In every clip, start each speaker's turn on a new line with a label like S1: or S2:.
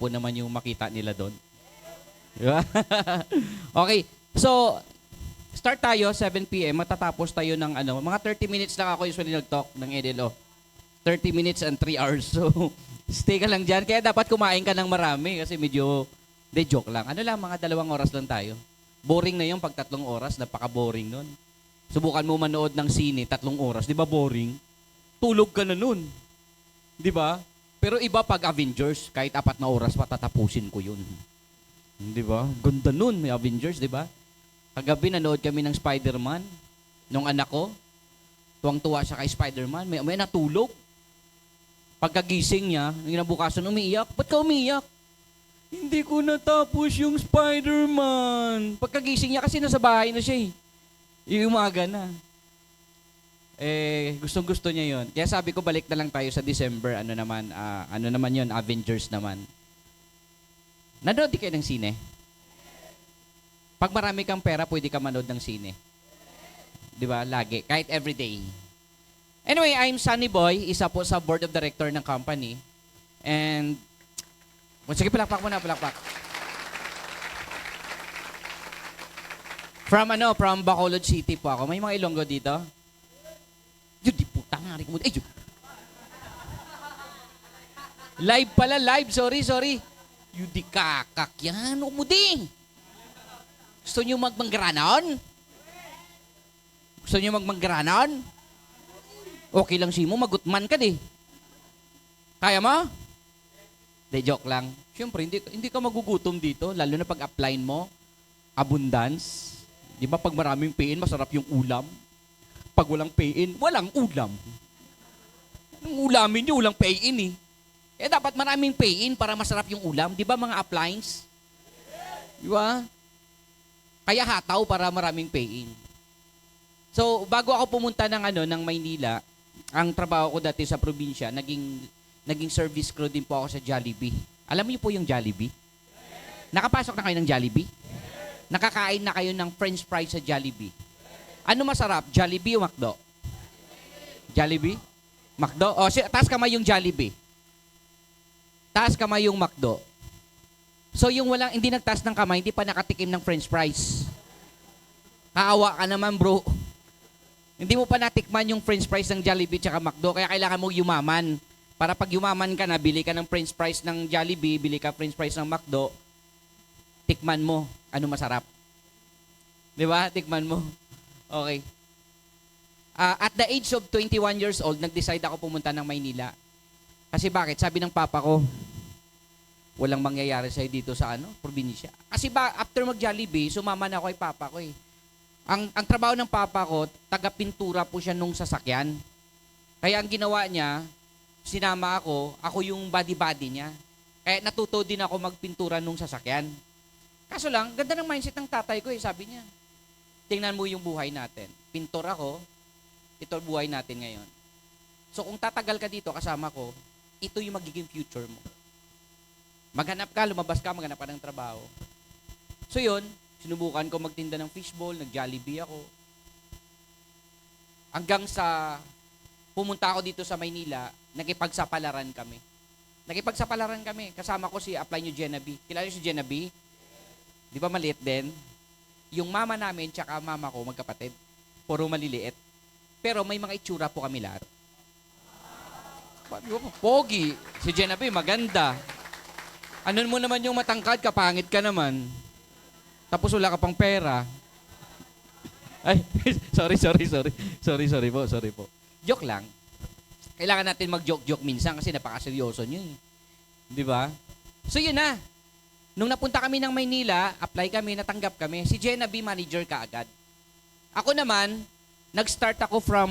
S1: gwapo naman yung makita nila doon. Di ba? Okay. So, start tayo, 7 p.m. Matatapos tayo ng mga 30 minutes lang ako usually nag-talk ng EDLO. 30 minutes and 3 hours. So, stay ka lang dyan. Kaya dapat kumain ka ng marami kasi medyo, joke lang. Ano lang, mga 2 oras lang tayo. Boring na yung pag 3 oras. Napaka-boring nun. Subukan mo manood ng sine, 3 oras. Di ba boring? Tulog ka na nun. Di ba? Pero iba pag Avengers, kahit 4 na oras patatapusin ko yun. Di ba? Ganda nun, may Avengers, di ba? Kagabi nanood kami ng Spider-Man. Nung anak ko, tuwang-tuwa siya kay Spider-Man. May natulog. Pagkagising niya, kinabukasan umiiyak. Ba't ka umiiyak? Hindi ko natapos yung Spider-Man. Pagkagising niya kasi nasa bahay na siya eh. Yung umaga na. Gustong-gusto niya yon. Kaya sabi ko balik na lang tayo sa December. Ano naman yon, Avengers naman. Nanood di kayo ng sine? Pag marami kang pera, pwede ka manood ng sine. Di ba? Lagi. Kahit everyday. Anyway, I'm Sunny Boy, isa po sa board of director ng company. And, sige, palakpak muna, palakpak. From Bacolod City po ako. May mga Ilonggo dito? Yun, di puta nga rin. Ay, yun. Live pala, live. Sorry. Yun, di kakak yan. Umuding. Gusto nyo magmanggaranon? Gusto nyo magmanggaranon? Okay lang si mo, magutman ka di. Kaya mo? De, joke lang. Siyempre, hindi ka magugutom dito, lalo na pag-apply mo, abundance. Di ba pag maraming pain, masarap yung ulam? Pag walang pain, walang ulam. Anong ulamin nyo? Walang pain eh. Dapat maraming pain para masarap yung ulam. Di ba mga appliance? Di ba? Kaya hataw para maraming pain. So, bago ako pumunta ng Maynila, ang trabaho ko dati sa probinsya, naging service crew din po ako sa Jollibee. Alam niyo po yung Jollibee? Nakapasok na kayo ng Jollibee? Nakakain na kayo ng French fries sa Jollibee? Ano masarap? Jollibee o McDo? Jollibee? McDo? O, taas kamay yung Jollibee. Taas kamay yung McDo. So, yung hindi nagtaas ng kamay, hindi pa nakatikim ng French fries. Kaawa ka naman, bro. Hindi mo pa natikman yung French fries ng Jollibee tsaka McDo, kaya kailangan mo yumaman. Para pag yumaman ka na, bili ka ng French fries ng Jollibee, bili ka French fries ng McDo, tikman mo. Ano masarap? Di ba? Tikman mo. Okay. At the age of 21 years old, nag-decide ako pumunta ng Maynila. Kasi bakit? Sabi ng papa ko, walang mangyayari sa'yo dito sa probinsya. Kasi after mag-Jollibee, sumama na ako kay papa ko eh. Ang trabaho ng papa ko, taga-pintura po siya nung sasakyan. Kaya ang ginawa niya, sinama ako yung body-body niya. Kaya natuto din ako magpintura nung sasakyan. Kaso lang, ganda ng mindset ng tatay ko eh, sabi niya. Tingnan mo yung buhay natin. Pintor ako, ito buhay natin ngayon. So kung tatagal ka dito kasama ko, ito yung magiging future mo. Maghanap ka, lumabas ka, maghanap ka ng trabaho. So yun, sinubukan ko magtinda ng fishball, nag-Jollibee ako. Hanggang sa pumunta ako dito sa Maynila, nakipagsapalaran kami. Kasama ko si Apply Nyo Genabi. Kilala niyo si Genabi? Di ba maliit din? Yung mama namin tsaka mama ko, magkapatid. Puro maliliit. Pero may mga itsura po kami lahat. Pogi. Si Genabi, maganda. Ano mo naman yung matangkad, kapangit ka naman. Tapos wala ka pang pera. Ay, sorry po. Joke lang. Kailangan natin mag-joke-joke minsan kasi napakaseryoso nyo eh. Di ba? So yun na. Nung napunta kami ng Maynila, apply kami, natanggap kami. Si Jenna B, manager ka agad. Ako naman, nag-start ako from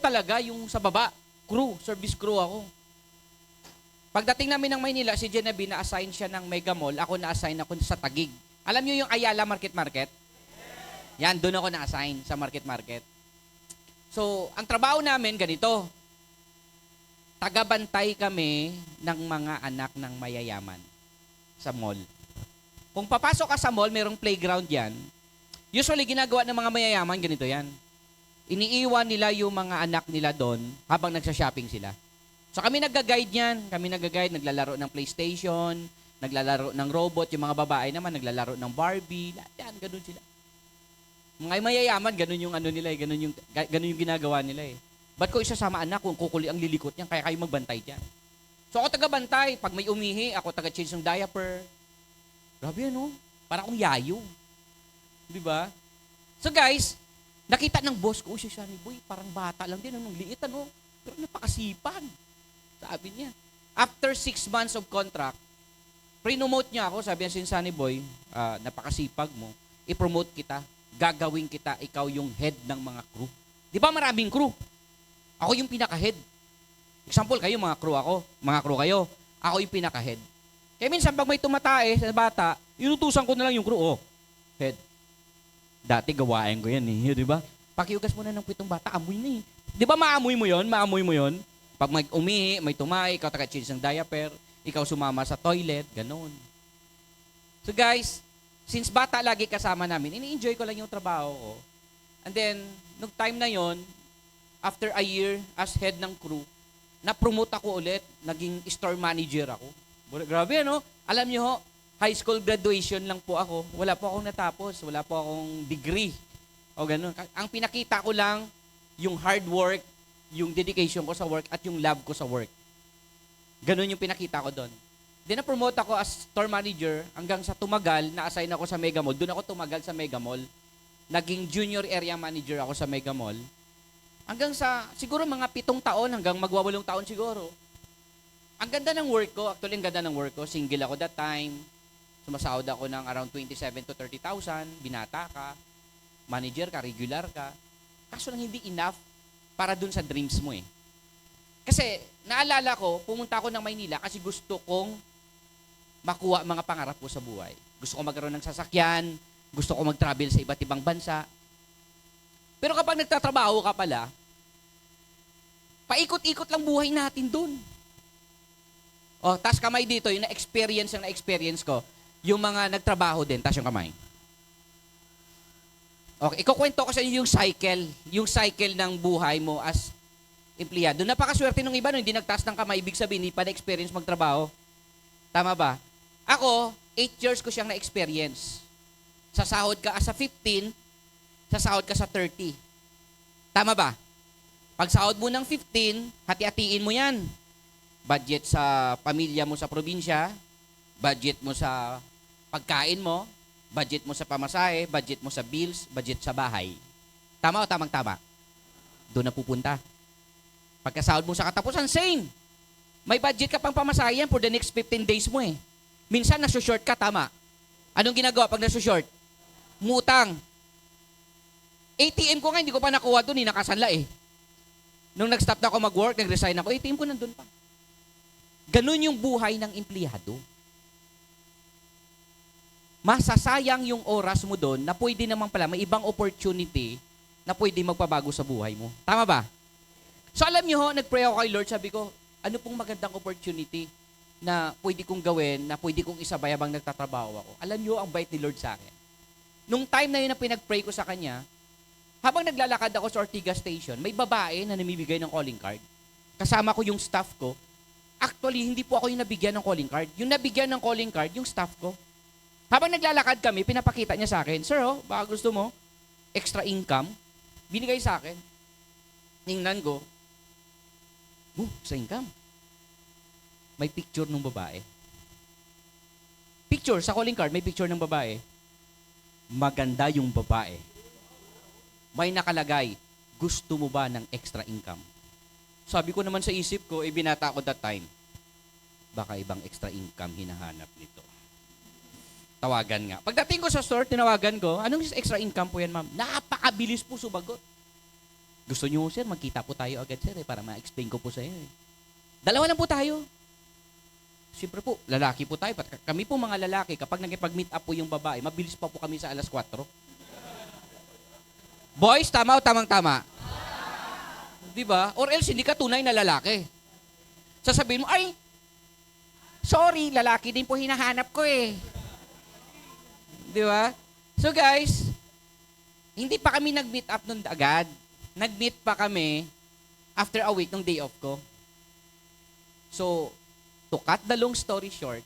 S1: talaga, yung sa baba. Service crew ako. Pagdating namin ng Maynila, si Jenna B, na-assign siya ng Mega Mall. Ako na-assign ako sa Taguig. Alam niyo yung Ayala Market? Yan, doon ako na-assign sa Market. So, ang trabaho namin ganito. Tagabantay kami ng mga anak ng mayayaman sa mall. Kung papasok ka sa mall, mayroong playground yan. Usually, ginagawa ng mga mayayaman, ganito yan. Iniiwan nila yung mga anak nila doon habang nagsha-shopping sila. So kami nagga-guide yan. Kami nagga-guide, naglalaro ng PlayStation, naglalaro ng robot. Yung mga babae naman, naglalaro ng Barbie. Lahat yan, ganun sila. Mga mayayaman, ganun yung ano nila eh. Ganun yung ginagawa nila eh. Ba't ko isasamaan na kung kukuli ang lilikot niyan? Kaya kayo magbantay dyan. So ako taga-bantay. Pag may umihi, ako taga-change ng diaper. Grabe ano? Parang akong yayo. Di ba? So guys, nakita ng boss ko, si Sunny Boy, parang bata lang din. Anong liit ano? Pero napakasipag. Sabi niya. After 6 months of contract, pre-nomote niya ako. Sabi niya si Sunny Boy, napakasipag mo. I-promote kita. Gagawin kita, ikaw yung head ng mga crew. Di ba maraming crew? Ako yung pinaka-head. Example, kayo mga crew ako. Mga crew kayo. Ako yung pinaka-head. Kaya minsan pag may tumatae sa bata, inutusan ko na lang yung crew. Oh, head. Dati gawain ko yan eh. Di ba? Pakiugas mo na ng pitong bata, amoy na eh. Di ba maamoy mo yon? Maamoy mo yon? Pag may umihi, may tumay, ikaw taga-change ng diaper, ikaw sumama sa toilet, ganun. So guys, since bata lagi kasama namin, ini-enjoy ko lang yung trabaho ko. And then, nung time na yon, after a year as head ng crew, na-promote ako ulit, naging store manager ako. Grabe ano? Alam niyo ho, high school graduation lang po ako. Wala po akong natapos, wala po akong degree. O ganun. Ang pinakita ko lang, yung hard work, yung dedication ko sa work, at yung love ko sa work. Ganun yung pinakita ko doon. Then na-promote ako as store manager hanggang sa tumagal, na-assign ako sa Mega Mall. Doon ako tumagal sa Mega Mall. Naging junior area manager ako sa Mega Mall. Hanggang sa, siguro mga 7 taon, hanggang magwa 8 taon siguro. Ang ganda ng work ko, actually ang ganda ng work ko, single ako that time. Sumasahod ako ng around 27 to 30,000, binata ka, manager ka, regular ka. Kaso lang hindi enough para dun sa dreams mo eh. Kasi naalala ko, pumunta ako ng Maynila kasi gusto kong makuha mga pangarap ko sa buhay. Gusto ko magkaroon ng sasakyan, gusto ko mag-travel sa iba't ibang bansa. Pero kapag nagtatrabaho ka pala, paikot-ikot lang buhay natin dun. O, taas kamay dito, yung na-experience ko, yung mga nagtrabaho din, taas yung kamay. Okay, ikukwento ko sa inyo yung cycle ng buhay mo as empleyado. Napakaswerte nung iba, no, hindi nagtaas ng kamay, ibig sabihin, hindi pa na-experience magtrabaho. Tama ba? Ako, 8 years ko siyang na-experience. Sasahod ka as a 15, sasahod ka sa 30. Tama ba? Pag sahod mo ng 15, hati-hatiin mo yan. Budget sa pamilya mo sa probinsya, budget mo sa pagkain mo, budget mo sa pamasahe, budget mo sa bills, budget sa bahay. Tama o tamang-tama? Doon na pupunta. Pagkasahod mo sa katapusan, same. May budget ka pang pamasahe yan for the next 15 days mo eh. Minsan nasushort ka, tama. Anong ginagawa pag nasushort? Mutang. ATM ko nga, hindi ko pa nakuha doon, nakasanla eh. Nung nag-stop na ako mag-work, nag-resign ako, ATM ko nandun pa. Ganun yung buhay ng empleyado. Masasayang yung oras mo doon na pwede naman pala may ibang opportunity na pwede magpabago sa buhay mo. Tama ba? So alam niyo ho, nag-pray ako kay Lord, sabi ko, ano pong magandang opportunity na pwede kong gawin, na pwede kong isabay habang nagtatrabaho ako. Alam niyo, ang bait ni Lord sa akin. Nung time na yun na pinag-pray ko sa Kanya, habang naglalakad ako sa Ortigas Station, may babae na namimigay ng calling card. Kasama ko yung staff ko. Actually, hindi po ako yung nabigyan ng calling card. Yung nabigyan ng calling card, yung staff ko. Habang naglalakad kami, pinapakita niya sa akin, Sir, oh, baka gusto mo, extra income, binigay sa akin. Tingnan ko, extra income. May picture ng babae. Picture, sa calling card, may picture ng babae. Maganda yung babae. May nakalagay, gusto mo ba ng extra income? Sabi ko naman sa isip ko, binata ko that time, baka ibang extra income hinahanap nito. Tawagan nga. Pagdating ko sa store, tinawagan ko, anong extra income po yan, ma'am? Napakabilis po sumagot. Gusto niyo, sir, magkita po tayo agad, sir, para ma-explain ko po sa inyo. Dalawa lang po tayo. Siyempre po, lalaki po tayo. Kami po mga lalaki, kapag nagipag-meet up po yung babae, mabilis pa po kami sa 4:00. Boys, tama o tamang-tama? Di ba? Or else, hindi ka tunay na lalaki. Sasabihin mo, ay, sorry, lalaki din po hinahanap ko eh. Di ba? So guys, hindi pa kami nag-meet up nun agad. Nag-meet pa kami after a week ng day off ko. So, to cut the long story short,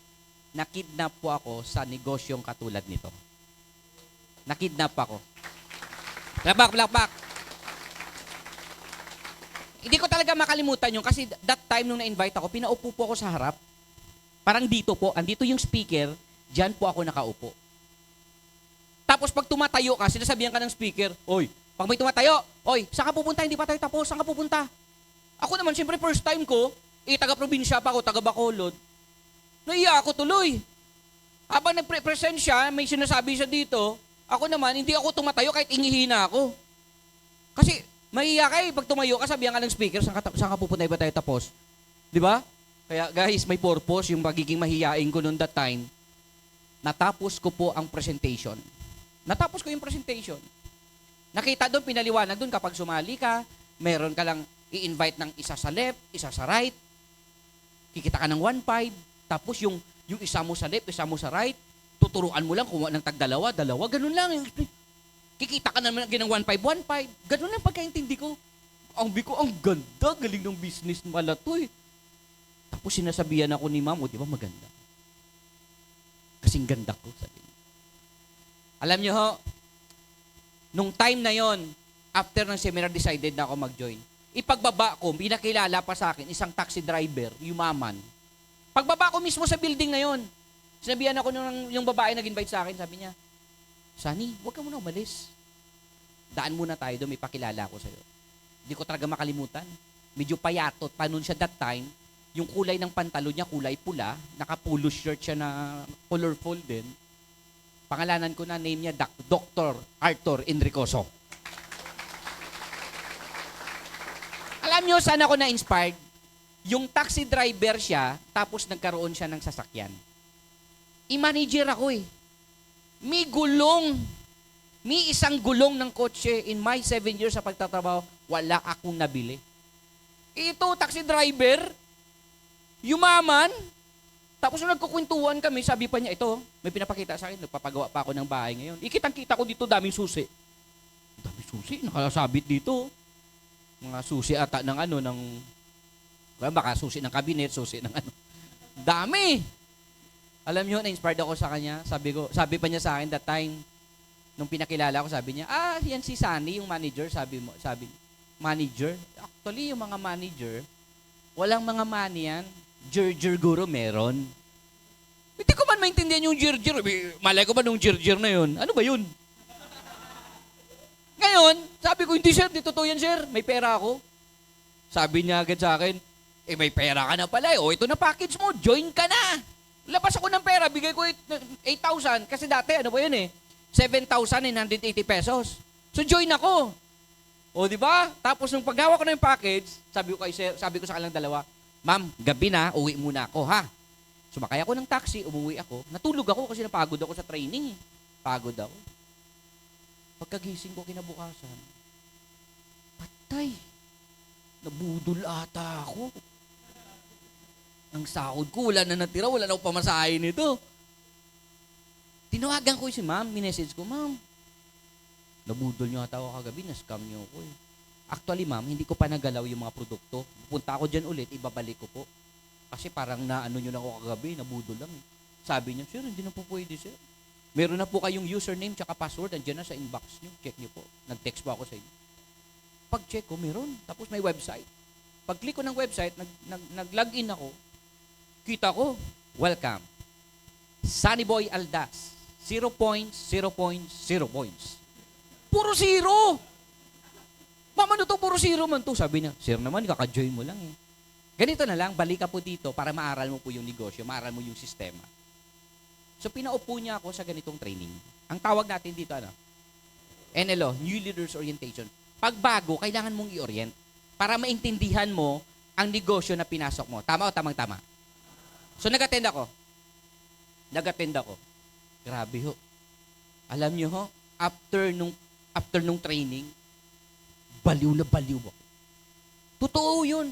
S1: nakidnap po ako sa negosyong katulad nito. Nakidnap ako. Plakpak. Hindi ko talaga makalimutan yun kasi that time nung na-invite ako, pinaupo po ako sa harap. Parang dito po, andito yung speaker, dyan po ako nakaupo. Tapos pag tumatayo ka, sinasabihan ka ng speaker, oy, pag may tumatayo, oy, saan ka pupunta? Hindi pa tayo tapos, saan ka pupunta? Ako naman, siyempre first time ko, taga-probinsya pa ako, taga-Bacolod. Naiya ako tuloy. Habang nag-present siya, may sinasabi siya dito, ako naman, hindi ako tumatayo kahit ingihina ako. Kasi, mahiya ka pag tumayo ka, sabihan ka ng speaker, saan ka pupunta ba tayo tapos? Di ba? Kaya guys, may purpose yung magiging mahiyain ko noon that time. Natapos ko po ang presentation. Natapos ko yung presentation. Nakita doon, pinaliwanag doon kapag sumali ka, meron ka lang i-invite ng isa sa left, isa sa right, kikita ka ng 1.5, tapos yung isa mo sa left, isa mo sa right, tuturuan mo lang kung ng tag-dalawa, ganun lang. Kikita ka naman ng 1.5, ganun lang pagkaintindi ko. Ang biko, ang ganda, galing ng business pala to eh. Tapos sinasabihan ako ni ma'am, o di ba maganda? Kasing ganda ko, sabi niya. Alam niyo ho, nung time na yon, after ng seminar, decided na ako mag-join. Ipagbaba ko, pinakilala pa sa akin, isang taxi driver, yumaman. Pagbaba ko mismo sa building na yon, sinabihan ako yung babae nag-invite sa akin, sabi niya, Sunny, huwag ka muna umalis. Daan muna tayo doon, may pakilala ako sa'yo. Hindi ko talaga makalimutan. Medyo payatot pa noon siya that time. Yung kulay ng pantalon niya, kulay pula. Naka-polo shirt siya na colorful din. Pangalanan ko na, name niya, Dr. Arthur Enricoso. Alam niyo, saan ako na-inspired? Yung taxi driver siya, tapos nagkaroon siya ng sasakyan. I-manager ako eh. May gulong. May isang gulong ng kotse in my 7 years sa pagtatrabaho, wala akong nabili. Ito, taxi driver, yumaman, tapos nung nagkukwentuhan kami, sabi pa niya, ito, may pinapakita sa akin, nagpapagawa pa ako ng bahay ngayon. Ikitang-kita ko dito, daming susi. Daming susi, nakasabit dito. Mga susi ata ng baka susi ng kabinet, susi ng Dami. Alam niyo, na-inspired ako sa kanya. Sabi pa niya sa akin that time, nung pinakilala ko, sabi niya, yan si Sunny, yung manager, sabi, manager? Actually, yung mga manager, walang mga money yan. Jerjer guro meron. Hindi ko man maintindihan yung jerjer. Malay ko ba nung jerjer na yun? Ano ba yun? Ngayon, sabi ko, hindi sir, di totoo yan sir. May pera ako. Sabi niya agad sa akin, may pera ka na pala. Ito na package mo, join ka na. Labas ako ng pera, bigay ko 8,000. Kasi dati, 7,980 pesos. So join ako. O di ba? Tapos nung paggawa ko na yung package, sabi ko sa kanilang dalawa, ma'am, gabi na, uwi muna ako, ha? Sumakay ako ng taxi, umuwi ako. Natulog ako kasi napagod ako sa training. Pagod ako. Pagkagising ko kinabukasan, patay. Nabudol ata ako. Ang sahod ko, wala na natira, wala na akong pamasahin nito. Tinawagan ko si ma'am, minessage ko, ma'am, nabudol niyo ata ako kagabi, na-scam niyo ako eh. Actually, ma'am, hindi ko pa nagalaw yung mga produkto. Pupunta ako dyan ulit, ibabalik ko po. Kasi parang naano nyo lang ako kagabi, nabudol lang eh. Sabi niya, sir, hindi na po pwede, sir. Meron na po kayong username tsaka password, andyan na sa inbox niyo. Check niyo po. Nag-text po ako sa inyo. Pag-check ko, meron. Tapos may website. Pag-click ko ng website, nag-login ako, kita ko, welcome. Sunny Boy Aldas. 0 points, 0 points, 0 points. Puro zero! Mama, ano to? Puro zero man to. Sabi niya, sir naman, kaka-join mo lang eh. Ganito na lang, balik ka po dito para maaral mo po yung negosyo, maaral mo yung sistema. So, pinaupo niya ako sa ganitong training. Ang tawag natin dito, NLO, New Leaders Orientation. Pag bago, kailangan mong i-orient para maintindihan mo ang negosyo na pinasok mo. Tama o tamang-tama? So, nag-attend ako. Grabe ho. Alam niyo ho, after nung training, baliw na baliw ako. Totoo yun.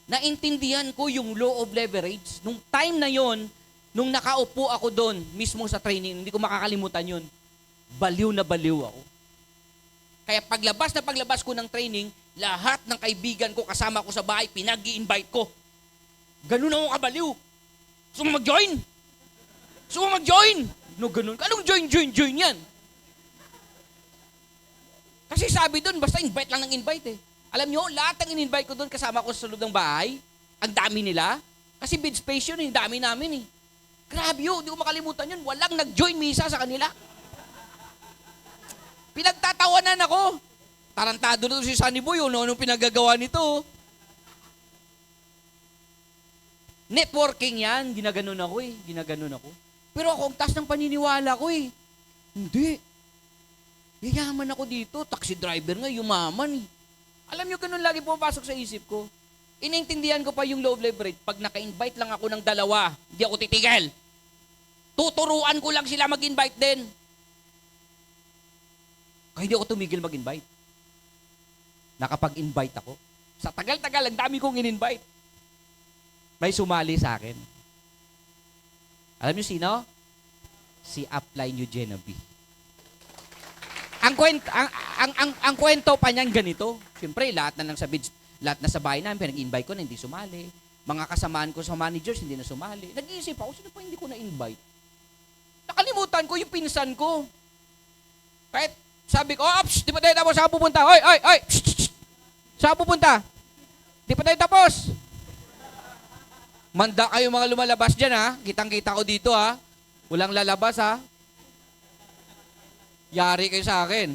S1: Naintindihan ko yung law of leverage. Nung time na yon, nung nakaupo ako doon, mismo sa training, hindi ko makakalimutan yun. Baliw na baliw ako. Kaya paglabas ko ng training, lahat ng kaibigan ko kasama ko sa bahay, pinag-i-invite ko. Ganun ako kabaliw. Gusto mo mag-join? Gusto mo mag-join? No, ganun. Anong join yan? Kasi sabi doon, basta invite lang ng invite eh. Alam nyo, lahat ng in-invite ko doon kasama ko sa loob ng bahay, ang dami nila. Kasi bid space yun eh, dami namin eh. Grabe yun, hindi ko makalimutan yun. Walang nag-join misa sa kanila. Pinagtatawanan ako. Tarantado na si Sunny Boy, anong pinagagawa nito? Networking yan, ginaganon ako eh. Ginaganon ako. Pero ako, ang taas ng paniniwala ko eh. Hindi. Yayaman ako dito, taxi driver nga, yumaman eh. Alam nyo, ganun lagi pumapasok sa isip ko. Inaintindihan ko pa yung low leverage. Pag naka-invite lang ako ng dalawa, hindi ako titigil. Tuturuan ko lang sila mag-invite din. Kaya hindi ako tumigil mag-invite. Nakapag-invite ako. Sa tagal-tagal, ang dami kong in-invite. May sumali sa akin. Alam niyo sino? Si Upline New Genevieve. Ang kwento pa niyan ganito. Siyempre, lahat na sa bahay namin, pinag-invite ko na hindi sumali. Mga kasamaan ko sa managers, hindi na sumali. Nag-iisip ako, sino pa hindi ko na-invite? Nakalimutan ko yung pinsan ko. Kahit sabi ko, di pa tayo tapos, saan pupunta? Oy! Saan pupunta? Di pa tayo tapos. Manda kayo mga lumalabas dyan, ha? Kitang-kita ko dito, ha? Walang lalabas, ha? Yari kayo sa akin.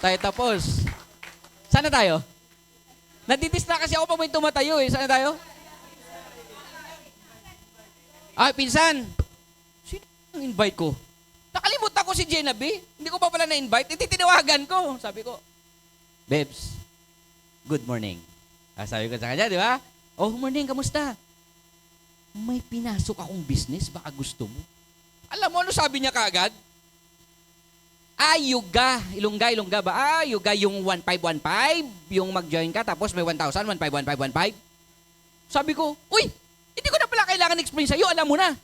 S1: Tayo tapos. Saan na tayo? Nadidistract kasi ako pag may tumatayo, eh. Saan na tayo? Ay, pinsan. Sino ang invite ko? Nakalimutan ko si Genevieve. Hindi ko pa pala na-invite. Tinawagan ko. Sabi ko, Bebs, good morning. Sabi ko sa kanya, di ba? Oh, morning, kamusta? May pinasok akong business, baka gusto mo. Alam mo, ano sabi niya kaagad? Ilongga ba? Yuga yung 1515, yung mag-join ka, tapos may 1,000, 1515. Sabi ko, uy, hindi ko na pala kailangan explain sa'yo, alam mo na.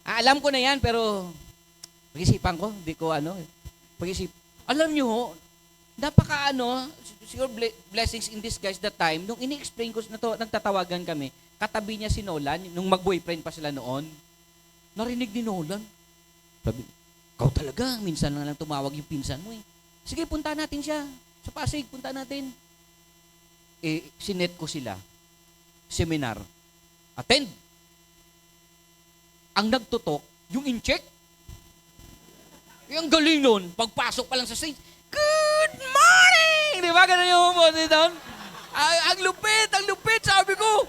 S1: Alam ko na yan, pero pag-isipan ko, hindi ko pag-isip. Alam nyo, siguro blessings in disguise that time, nung ini-explain ko na to, nagtatawagan kami, katabi niya si Nolan, nung mag-boyfriend pa sila noon, narinig ni Nolan. Sabi, ikaw talaga, minsan lang tumawag yung pinsan mo eh. Sige, punta natin siya. Sa Pasig, punta natin. Sinet ko sila. Seminar. Attend. Ang nagtutok, yung in-check. Yung galing nun, pagpasok pa lang sa stage, good morning! Di ba? Ganun yung umunti doon. Ang lupit, sabi ko.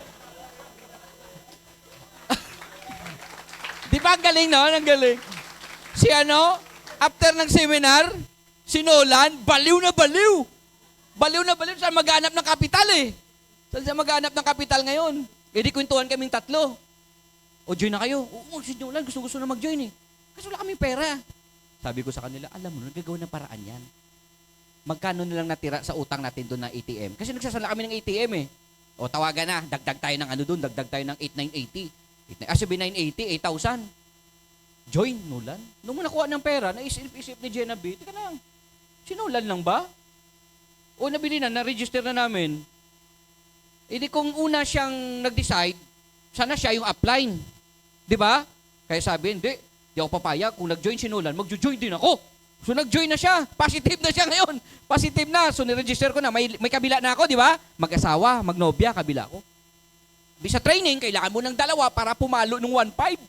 S1: Di ba ang galing noon? Ang galing. Si after ng seminar, si Nolan, baliw na baliw. Baliw na baliw. Saan maghanap ng kapital eh. Saan siya maghanap ng kapital ngayon? Di kwentuhan kaming tatlo. O join na kayo. Oo, si Nolan, gusto na mag-join eh. Kasi wala kaming pera. Sabi ko sa kanila, alam mo, nagagawa ng paraan yan. Magkano nilang natira sa utang natin doon na ATM? Kasi nagsasala kami ng ATM eh. O tawagan na, dagdag tayo ng dagdag tayo ng 8,980. Sabi 980, 8,000. Join, Nolan. Nung nakuha ng pera, naisip ni Genevieve, tika lang, si Nolan lang ba? O nabili na-register na namin. Di kung una siyang nag-decide, sana siya yung upline. Di ba? Kaya sabi, hindi ako papayag. Kung nag-join si Nolan, mag-join din ako. So nag-join na siya. Positive na siya ngayon. Positive na. So niregister ko na. May kabila na ako, di ba? Mag-asawa, magnobya, kabila ko. Sa training, kailangan mo ng dalawa para pumalo ng 1.5.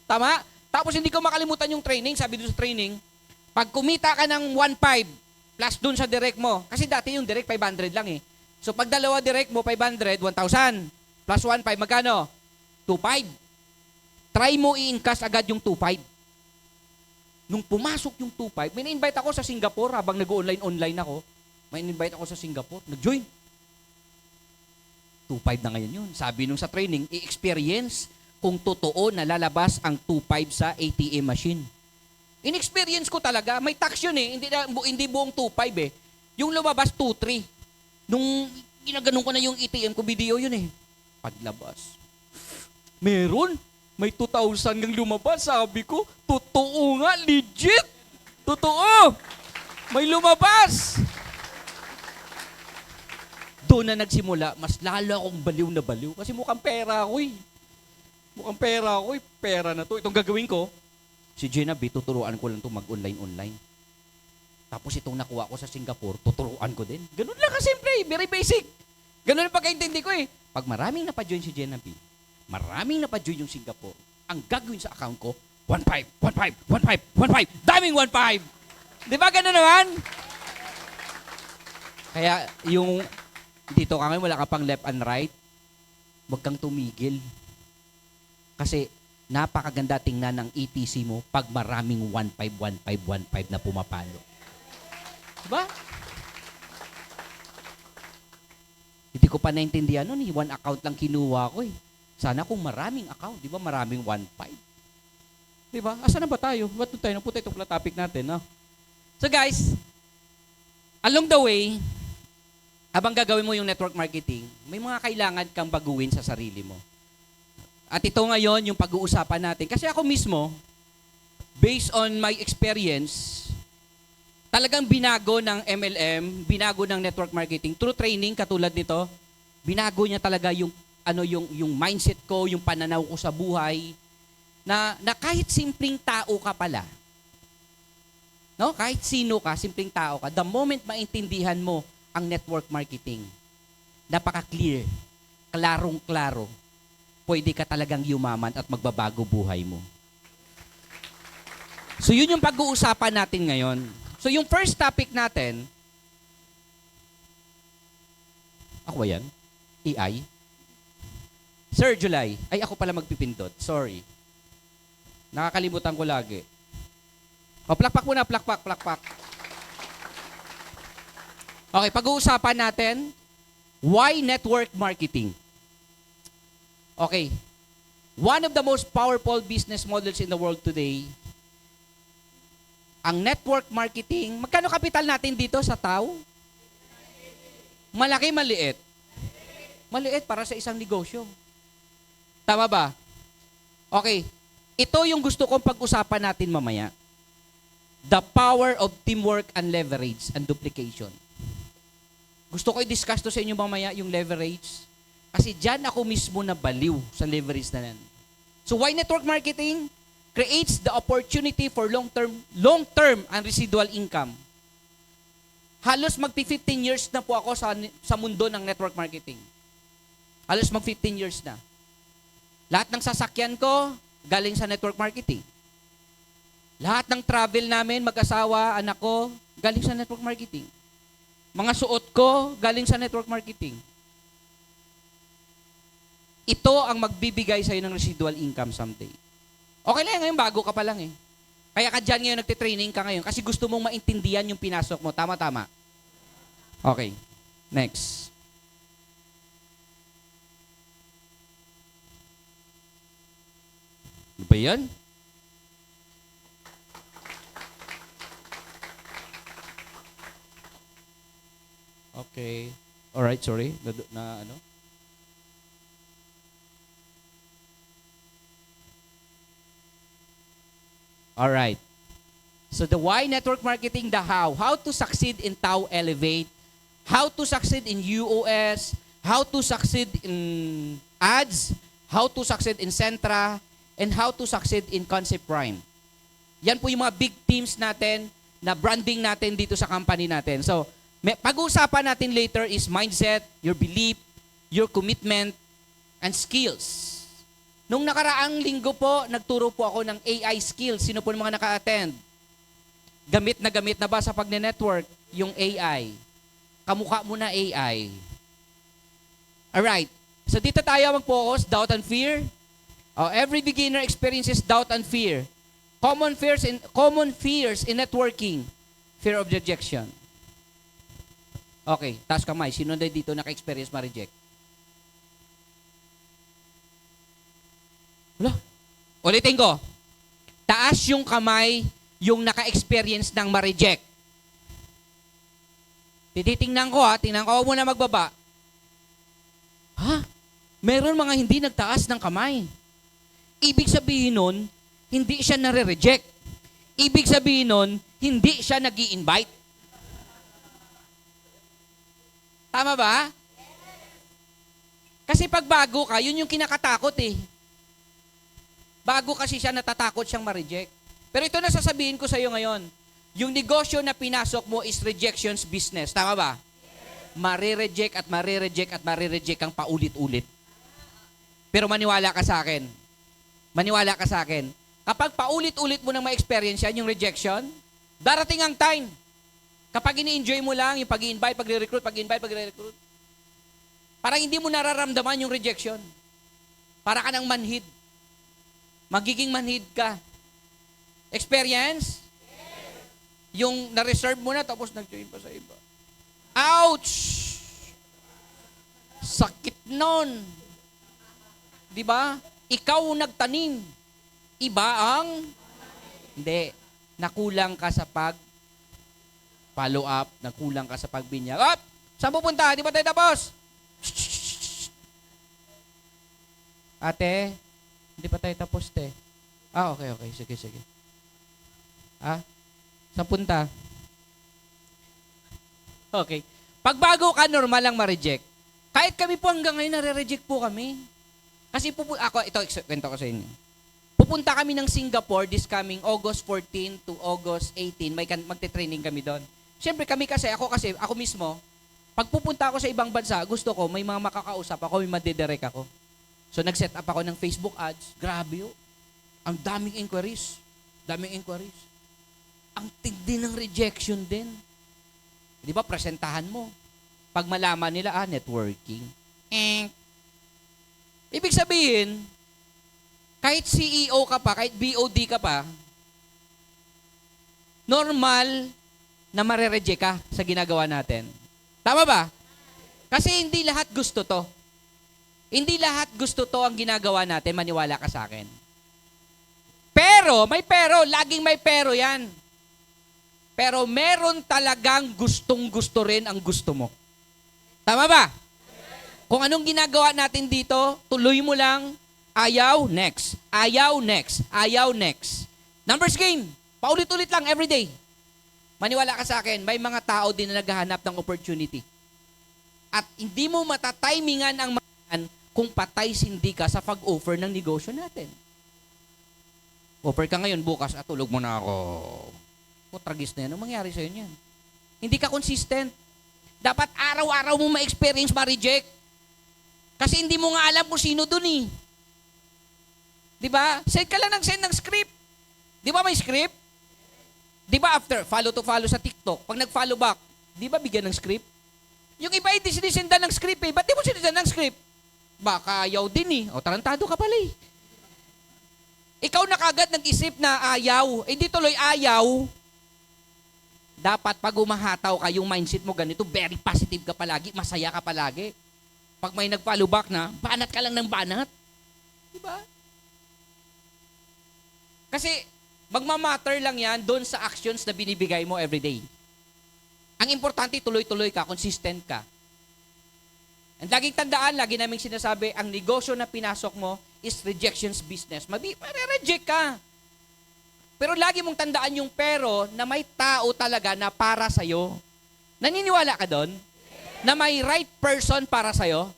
S1: Tama? Tapos hindi ko makalimutan yung training. Sabi doon sa training, pag kumita ka ng 1.5 plus doon sa direct mo, kasi dati yung direct 500 lang eh. So pag dalawa direct mo, 500, 1,000. Plus 1.5, magkano? 2.5. Try mo i-encash agad yung 2.5. Nung pumasok yung 2.5, may na-invite ako sa Singapore habang nag-online ako. May na-invite ako sa Singapore. Nag-join. 2.5 na ngayon yun. Sabi nung sa training, i-experience kung totoo na lalabas ang 2.5 sa ATM machine. In-experience ko talaga. May tax yun eh. Hindi buong 2.5 eh. Yung lumabas 2.3. Nung ginaganon ko na yung ATM ko, video yun eh. Paglabas. Meron? May 2,000 ng lumabas. Sabi ko, totoo nga, legit. Totoo. May lumabas. Doon na nagsimula, mas lalo akong baliw na baliw. Kasi mukhang pera ako eh. Mukhang pera ako eh. Pera na to. Itong gagawin ko, si Gina B, tuturuan ko lang to mag-online-online. Tapos itong nakuha ko sa Singapore, tuturuan ko din. Ganun lang kasimple, very basic. Ganun ang pagkaintindi ko eh. Pag maraming napa-join si Gina B, maraming napa-join yung Singapore, ang gagawin sa account ko, 1.5, 1.5, 1.5, 1.5, daming 1.5. Di ba ganun naman? Kaya yung dito ka ngayon, wala ka pang left and right, huwag kang tumigil. Kasi napakaganda tingnan ng ETC mo pag maraming 1.5, 1.5, 1.5 na pumapalo. Diba? Hindi ko pa naintindihan nun, one account lang kinuha ko eh. Sana kung maraming account, di ba maraming 1.5? Di ba? Asa na ba tayo? Ba't tayo napunta itong topic natin, no? So guys, along the way, habang gagawin mo yung network marketing, may mga kailangan kang baguhin sa sarili mo. At ito ngayon yung pag-uusapan natin. Kasi ako mismo, based on my experience, talagang binago ng MLM, binago ng network marketing, through training katulad nito, binago niya talaga yung mindset ko, yung pananaw ko sa buhay, na kahit simpleng tao ka pala, no? Kahit sino ka, simpleng tao ka, the moment maintindihan mo ang network marketing, napaka-clear, klarong-klaro, pwede ka talagang yumaman at magbabago buhay mo. So yun yung pag-uusapan natin ngayon. So yung first topic natin, ako ba yan? AI? Sir July. Ay, ako pala magpipindot. Sorry. Nakakalimutan ko lagi. O, plakpak muna, plakpak. Okay, pag-uusapan natin, why network marketing? Okay. One of the most powerful business models in the world today, ang network marketing, magkano kapital natin dito sa tao? Malaki, maliit? Maliit para sa isang negosyo. Tama ba? Okay. Ito yung gusto kong pag-usapan natin mamaya. The power of teamwork and leverage and duplication. Gusto ko i-discuss to sa inyo mamaya yung leverage. Kasi dyan ako mismo nabaliw sa leverage na yan. So why network marketing? Creates the opportunity for long-term and residual income. Halos mag-15 years na po ako sa mundo ng network marketing. Halos mag-15 years na. Lahat ng sasakyan ko, galing sa network marketing. Lahat ng travel namin, mag-asawa, anak ko, galing sa network marketing. Mga suot ko, galing sa network marketing. Ito ang magbibigay sa'yo ng residual income someday. Okay lang ngayon, bago ka pa lang eh. Kaya ka dyan ngayon, nagtitraining ka ngayon kasi gusto mong maintindihan yung pinasok mo. Tama. Okay, next. Ano ba yan? Okay. Alright, sorry. Ano? Alright. So the why network marketing, the how. How to succeed in Tao Elevate. How to succeed in UOS. How to succeed in ads. How to succeed in Centra. And how to succeed in Concept Prime. Yan po yung mga big teams natin na branding natin dito sa company natin. So, pag-uusapan natin later is mindset, your belief, your commitment, and skills. Nung nakaraang linggo po, nagturo po ako ng AI skills. Sino po yung mga naka-attend? Gamit na ba sa pagne-network yung AI? Kamukha mo na AI. Alright. So dito tayo mag-focus, doubt and fear. Every beginner experiences doubt and fear. Common fears in networking. Fear of rejection. Okay, taas kamay. Sino na dito naka-experience ma-reject? Wala. Ulitin ko. Taas yung kamay yung naka-experience ng ma-reject. Tititingnan ko tingnan ko, huwag mo na magbaba. Meron mga hindi nagtaas ng kamay. Ibig sabihin nun, hindi siya nare-reject. Ibig sabihin nun, hindi siya nag-i-invite. Tama ba? Kasi pag bago ka, yun yung kinakatakot eh. Bago kasi siya, natatakot siyang ma-reject. Pero ito na sasabihin ko sa iyo ngayon. Yung negosyo na pinasok mo is rejections business. Tama ba? Mare-reject at mare-reject at mare-reject kang paulit-ulit. Pero maniwala ka sa akin. Maniwala ka sa akin. Kapag paulit-ulit mo nang ma-experience yan, yung rejection, darating ang time. Kapag ini-enjoy mo lang yung pag-i-invite, pag-re-recruit, parang hindi mo nararamdaman yung rejection. Para ka ng manhid. Magiging manhid ka. Experience? Yes. Yung na-reserve mo na tapos nag-join pa sa iba. Ouch! Sakit nun. Di ba? Ikaw nagtanim. Iba ang hindi. Nakulang ka sa follow up, nakulang ka sa pagbinyag. Up! Saan pupunta? Di ba tayo tapos? Ate, hindi pa tayo tapos, te. Okay. Sige. Saan punta? Okay. Pag bago ka, normal lang ma-reject. Kahit kami po hanggang ngayon, nare-reject po kami. Kasi kwento ko sa inyo. Pupunta kami ng Singapore this coming August 14 to August 18. Magte-training kami doon. Siyempre ako mismo, pag pupunta ako sa ibang bansa, gusto ko, may mga makakausap ako, may madidirect ako. So nag-set up ako ng Facebook ads. Grabe yun. Ang daming inquiries. Ang tindi ng rejection din. Di ba, presentahan mo. Pag malaman nila, networking. Ibig sabihin, kahit CEO ka pa, kahit BOD ka pa, normal na mare-reject ka sa ginagawa natin. Tama ba? Kasi hindi lahat gusto to. Hindi lahat gusto to ang ginagawa natin, maniwala ka sa akin. May pero, laging may pero yan. Pero meron talagang gustong-gusto rin ang gusto mo. Tama ba? Kung anong ginagawa natin dito, tuloy mo lang, ayaw, next. Numbers game. Paulit-ulit lang everyday. Maniwala ka sa akin, may mga tao din na naghahanap ng opportunity. At hindi mo matatimingan ang kung patay-sindi ka sa pag-offer ng negosyo natin. Offer ka ngayon, bukas, tulog mo na ako. Tragis na yan. Anong mangyari sa'yo niyan? Hindi ka consistent. Dapat araw-araw mo ma-experience, ma-reject. Kasi hindi mo nga alam kung sino dun eh. Di ba? Send ka lang send ng script. Di ba may script? Di ba after, follow to follow sa TikTok, pag nag-follow back, di ba bigyan ng script? Yung iba hindi sinisendan ng script eh. Ba't di mo sinisendan ng script? Baka ayaw din eh. Tarantado ka pala eh. Ikaw na kagad nag-isip na ayaw. Hindi tuloy ayaw. Dapat pag umahataw ka, yung mindset mo ganito, very positive ka palagi, masaya ka palagi. Pag may nag-follow back na, banat ka lang ng banat. Diba? Kasi, magmamatter lang yan doon sa actions na binibigay mo everyday. Ang importante, tuloy-tuloy ka, consistent ka. And laging tandaan, lagi naming sinasabi, ang negosyo na pinasok mo is rejections business. Mare-reject ka. Pero lagi mong tandaan yung pero na may tao talaga na para sa'yo. Naniniwala ka doon? Na may right person para sa'yo?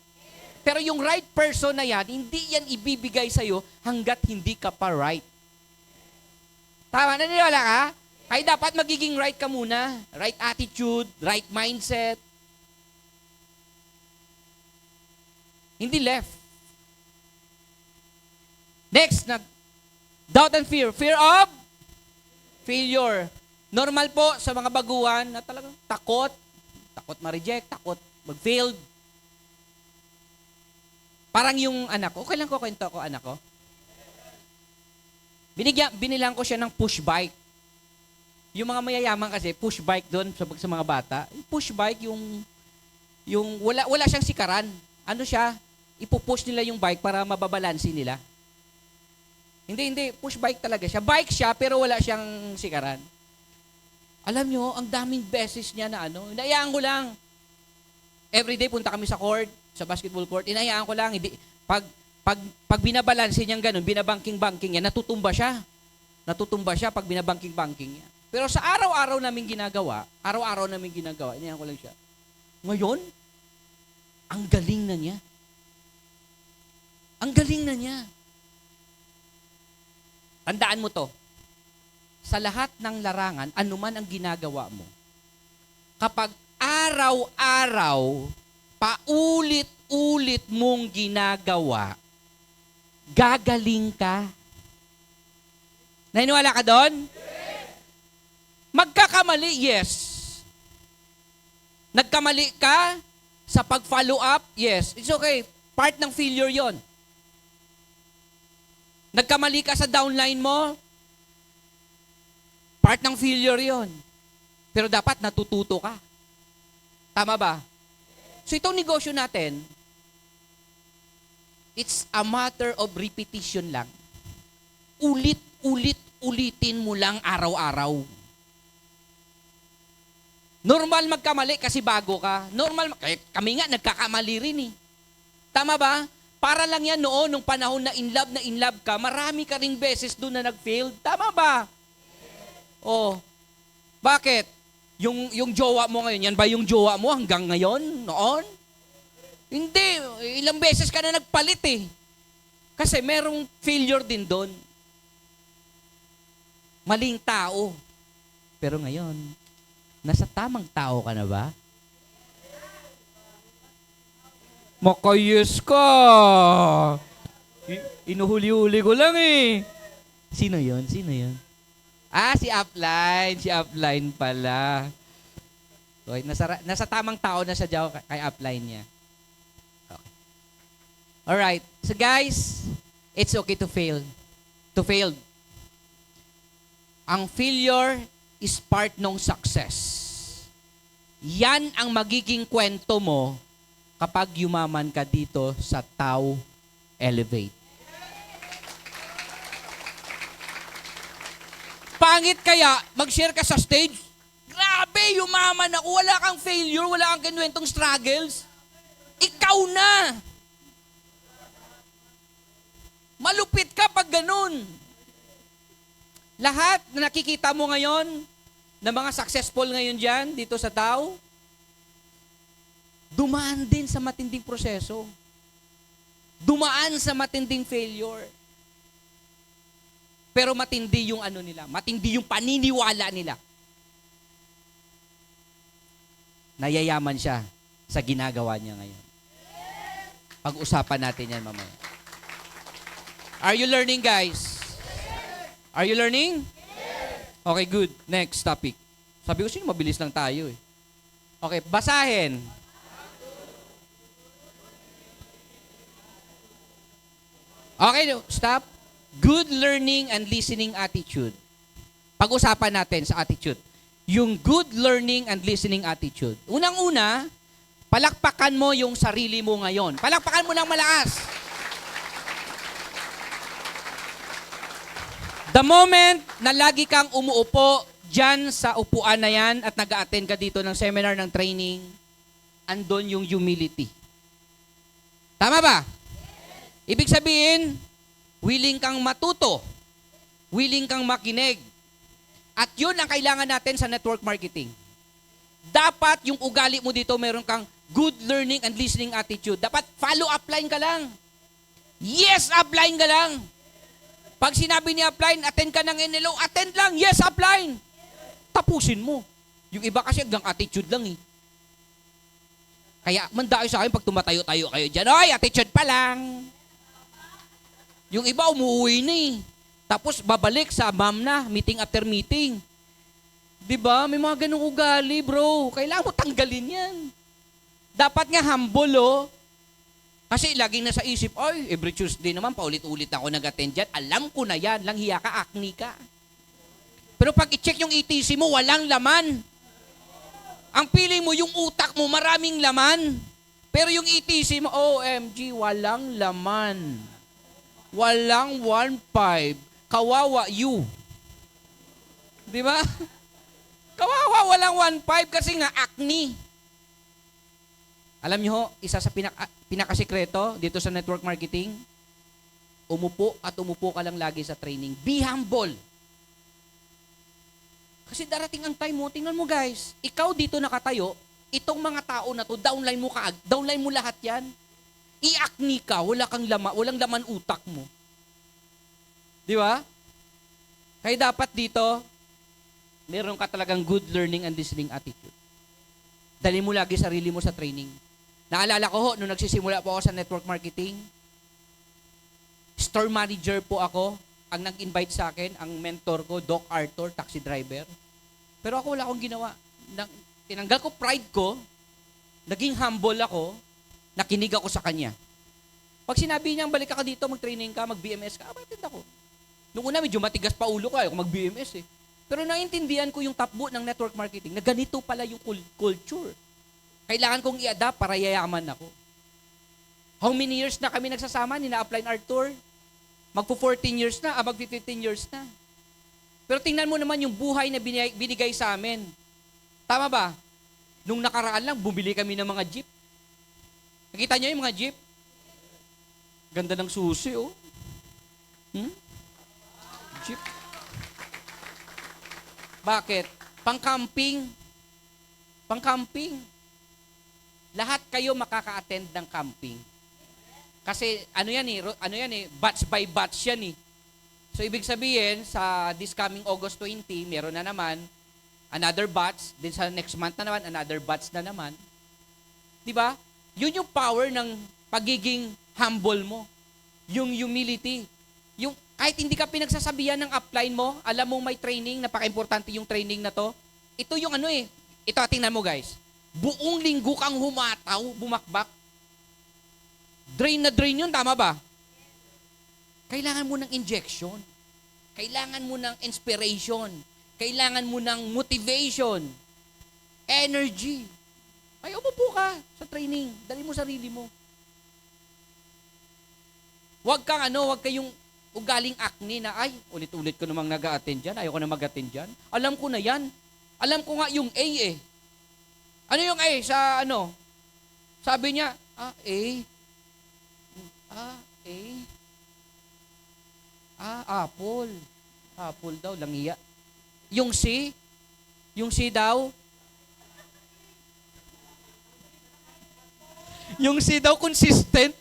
S1: Pero yung right person na yan, hindi yan ibibigay sa'yo hanggat hindi ka pa right. Tama, naniniwala ka? Kaya dapat magiging right ka muna. Right attitude, right mindset. Hindi left. Next, doubt and fear. Fear of failure. Normal po sa mga baguhan na talagang takot ma-reject, takot mag-failed. Parang yung anak ko, okay lang ko kwento ko anak ko. Binilang ko siya ng push bike. Yung mga mayayaman kasi, push bike doon sa mga bata. Push bike, yung wala siyang sikaran. Ano siya? Ipupush nila yung bike para mababalansi nila. Hindi. Push bike talaga siya. Bike siya, pero wala siyang sikaran. Alam nyo, ang daming beses niya na inayaan ko lang. Everyday punta kami sa court, sa basketball court, inayaan ko lang. Pag binabalansin niyang ganun, binabangking-banking niya, natutumba siya pag binabangking-banking niya. Pero sa araw-araw namin ginagawa, inayaan ko lang siya. Ngayon, ang galing na niya. Ang galing na niya. Tandaan mo to. Sa lahat ng larangan, anuman ang ginagawa mo, kapag araw-araw, paulit-ulit mong ginagawa, gagaling ka. Naniniwala ka doon? Magkakamali, yes. Nagkamali ka sa pag-follow up, yes. It's okay. Part ng failure yon. Nagkamali ka sa downline mo, part ng failure yon. Pero dapat natututo ka. Tama ba? So itong negosyo natin, it's a matter of repetition lang. Ulitin mo lang araw-araw. Normal magkamali kasi bago ka. Normal, kami nga nagkakamali rin eh. Tama ba? Para lang yan noon, nung panahon na in love ka, marami ka ring beses doon na nag-failed. Tama ba? Oh. Bakit? Yung jowa mo ngayon, yan ba yung jowa mo hanggang ngayon? Noon? Hindi. Ilang beses ka na nagpalit eh. Kasi merong failure din doon. Maling tao. Pero ngayon, nasa tamang tao ka na ba? Makayos ka. Inuhuli-huli ko lang eh. Sino yon? Si Upline. Si Upline pala. Okay, nasa tamang tao na siya kay Upline niya. Okay. Alright. So guys, it's okay to fail. To fail. Ang failure is part ng success. Yan ang magiging kwento mo kapag yumaman ka dito sa Tao Elevate. Pangit kaya, mag-share ka sa stage, grabe, yumaman ako, wala kang failure, wala kang kinuwentong struggles. Ikaw na. Malupit ka pag ganun. Lahat na nakikita mo ngayon, na mga successful ngayon dyan, dito sa Tao, dumaan din sa matinding proseso. Dumaan sa matinding failure. Pero matindi yung ano nila, matindi yung paniniwala nila. Nayayaman siya sa ginagawa niya ngayon. Pag-usapan natin yan mamaya. Are you learning, guys? Are you learning? Okay, good. Next topic. Sabi ko, sino mabilis lang tayo eh. Okay, basahin. Okay, stop. Good learning and listening attitude. Pag-usapan natin sa attitude. Yung good learning and listening attitude. Unang-una, palakpakan mo yung sarili mo ngayon. Palakpakan mo ng malakas. The moment na lagi kang umuupo dyan sa upuan na yan at nag-a-attend ka dito ng seminar, ng training, andon yung humility. Tama ba? Ibig sabihin, willing kang matuto, willing kang makinig. At yun ang kailangan natin sa network marketing. Dapat yung ugali mo dito, meron kang good learning and listening attitude. Dapat follow upline ka lang. Yes, upline ka lang. Pag sinabi ni upline, attend ka ng NLO, attend lang. Yes, upline. Tapusin mo. Yung iba kasi hanggang attitude lang eh. Kaya manda kayo sa akin pag tumatayo-tayo kayo dyan, oy, attitude pa lang. Yung iba umuwi na eh. Tapos babalik sa ma'am na, meeting after meeting. Diba? May mga ganung ugali, bro. Kailangan mo tanggalin yan. Dapat nga humble, oh. Kasi laging nasa isip, ay, every Tuesday naman, paulit-ulit ako nag-attend dyan. Alam ko na yan. Lang hiya ka, acne ka. Pero pag i-check yung ETC mo, walang laman. Ang feeling mo, yung utak mo, maraming laman. Pero yung ETC mo, OMG, walang laman. Walang 1.5. Kawawa you. Di ba? Kawawa, walang 1.5 kasi nga acne. Alam niyo ho, isa sa pinakasikreto dito sa network marketing, umupo at umupo ka lang lagi sa training. Be humble. Kasi darating ang time mo, tingnan mo guys, ikaw dito nakatayo, itong mga tao na to, downline mo lahat yan. I-acne ka, walang laman utak mo. Di ba? Kaya dapat dito, meron ka talagang good learning and listening attitude. Dali mo lagi sarili mo sa training. Naalala ko ho, nung nagsisimula po ako sa network marketing, store manager po ako. Ang nag-invite sa akin, ang mentor ko, Doc Arthur, taxi driver. Pero ako wala akong ginawa. Tinanggal ko pride ko, naging humble ako, nakinig ako sa kanya. Pag sinabi niya, balik ka dito, mag-training ka, mag-BMS ka, batid ako. Noong una, medyo matigas pa ulo ko, ayaw ko mag-BMS eh. Pero naintindihan ko yung takbo ng network marketing na ganito pala yung culture. Kailangan kong i-adapt para yayaman ako. How many years na kami nagsasama, nina-apply ng Arthur? Magpo-14 years na, magpi-15 years na. Pero tingnan mo naman yung buhay na binigay sa amin. Tama ba? Nung nakaraan lang, bumili kami ng mga jeep. Nakita niyo yung mga jeep? Ganda ng susi, oh. Jeep. Bakit? Pang-camping. Pang-camping. Lahat kayo makaka-attend ng camping. Kasi ano yan eh, batch by batch yan eh. So ibig sabihin, sa this coming August 20, meron na naman another batch, din sa next month na naman, another batch na naman. Di ba? Yun yung power ng pagiging humble mo. Yung humility. Yung kahit hindi ka pinagsasabihan ng upline mo, alam mo may training, napaka-importante yung training na to. Ito yung ano eh. Ito, tingnan mo guys. Buong linggo kang humataw, bumakbak. Drain na drain yun, tama ba? Kailangan mo ng injection. Kailangan mo ng inspiration. Kailangan mo ng motivation. Energy. Ay, umupo ka sa training. Dali mo sarili mo. Huwag kayong ugaling acne na, ay, ulit-ulit ko namang nag-a-attend dyan. Ayaw ko na mag-attend dyan. Alam ko na yan. Alam ko nga yung A eh. Ano yung A sa ano? Sabi niya, A. Apple. Apple daw, langiya. Yung C daw. Yung C daw, consistent.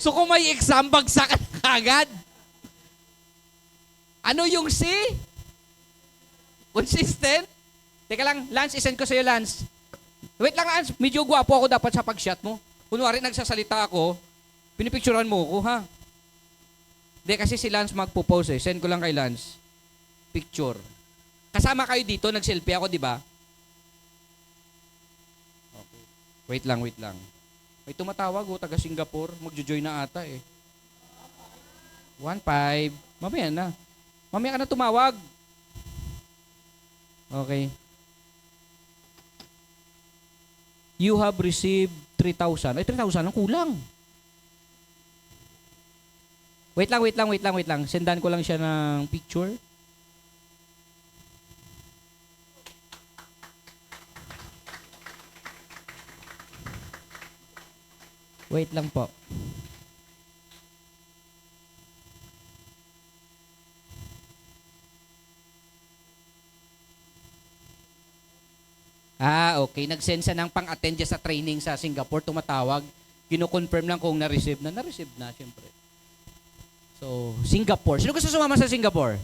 S1: So kung may exam, bagsakan agad. Ano yung C? Consistent? Teka lang, Lance, isend ko sa'yo, Lance. Wait lang, Lance. Medyo gwapo ako dapat sa pag-shot mo. Kunwari, nagsasalita ako, pinipicturean mo ako, ha? Hindi, kasi si Lance magpo-pose eh. Send ko lang kay Lance. Picture. Kasama kayo dito, nag-selfie ako, di ba? Okay. Wait lang. May tumatawag, taga Singapore. Magjo-join na ata eh. 1-5. Mamaya na. Mamaya ka na tumawag. Okay. You have received 3,000. Ay, 3,000 ang kulang. Wait lang. Sendan ko lang siya ng picture. Wait lang po. Okay. Nag-send siya ng pang-attend sa training sa Singapore. Tumatawag. Kino-confirm lang kung na-receive na. Na-receive na, syempre. So, Singapore. Sino gusto sumama sa Singapore?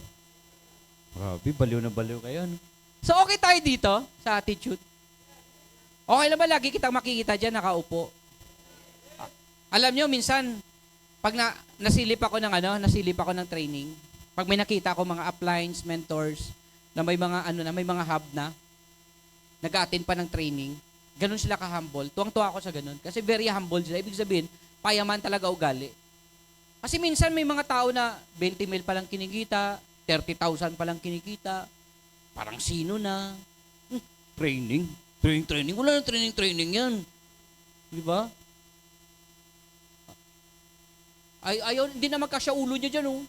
S1: Grabe, baliw na baliw kayo. No? So, okay tayo dito sa attitude. Okay lang ba lagi kitang makikita dyan, nakaupo? Alam nyo, minsan, pag nasilip ako ng training, pag may nakita ako mga uplines, mentors, na may mga hub na, nag-attend pa ng training, ganun sila ka-humble. Tuwang-tuwa ako sa ganun. Kasi very humble sila. Ibig sabihin, payaman talaga ugali. Kasi minsan may mga tao na 20 mil palang kinikita, 30,000 palang kinikita, parang sino na? Training. Wala na training yan. Di ba? Ayaw, hindi na magkasya ulo niya dyan, oh.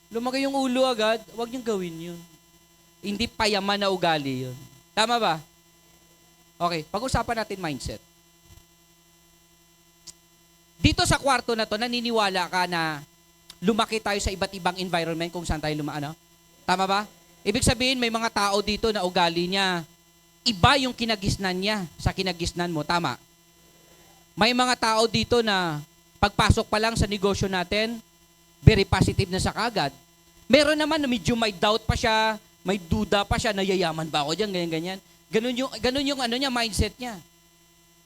S1: Lumagay yung ulo agad, huwag niyong gawin yun. Hindi payaman na ugali yun. Tama ba? Okay, pag-usapan natin mindset. Dito sa kwarto na to, naniniwala ka na lumaki tayo sa iba't ibang environment kung saan tayo Tama ba? Ibig sabihin, may mga tao dito na ugali niya, iba yung kinagisnan niya sa kinagisnan mo. Tama? May mga tao dito na pagpasok pa lang sa negosyo natin, very positive na sa kagad. Meron naman na medyo may doubt pa siya, may duda pa siya, nayayaman ba ako dyan, ganyan-ganyan. Ganun yung ano niya, mindset niya.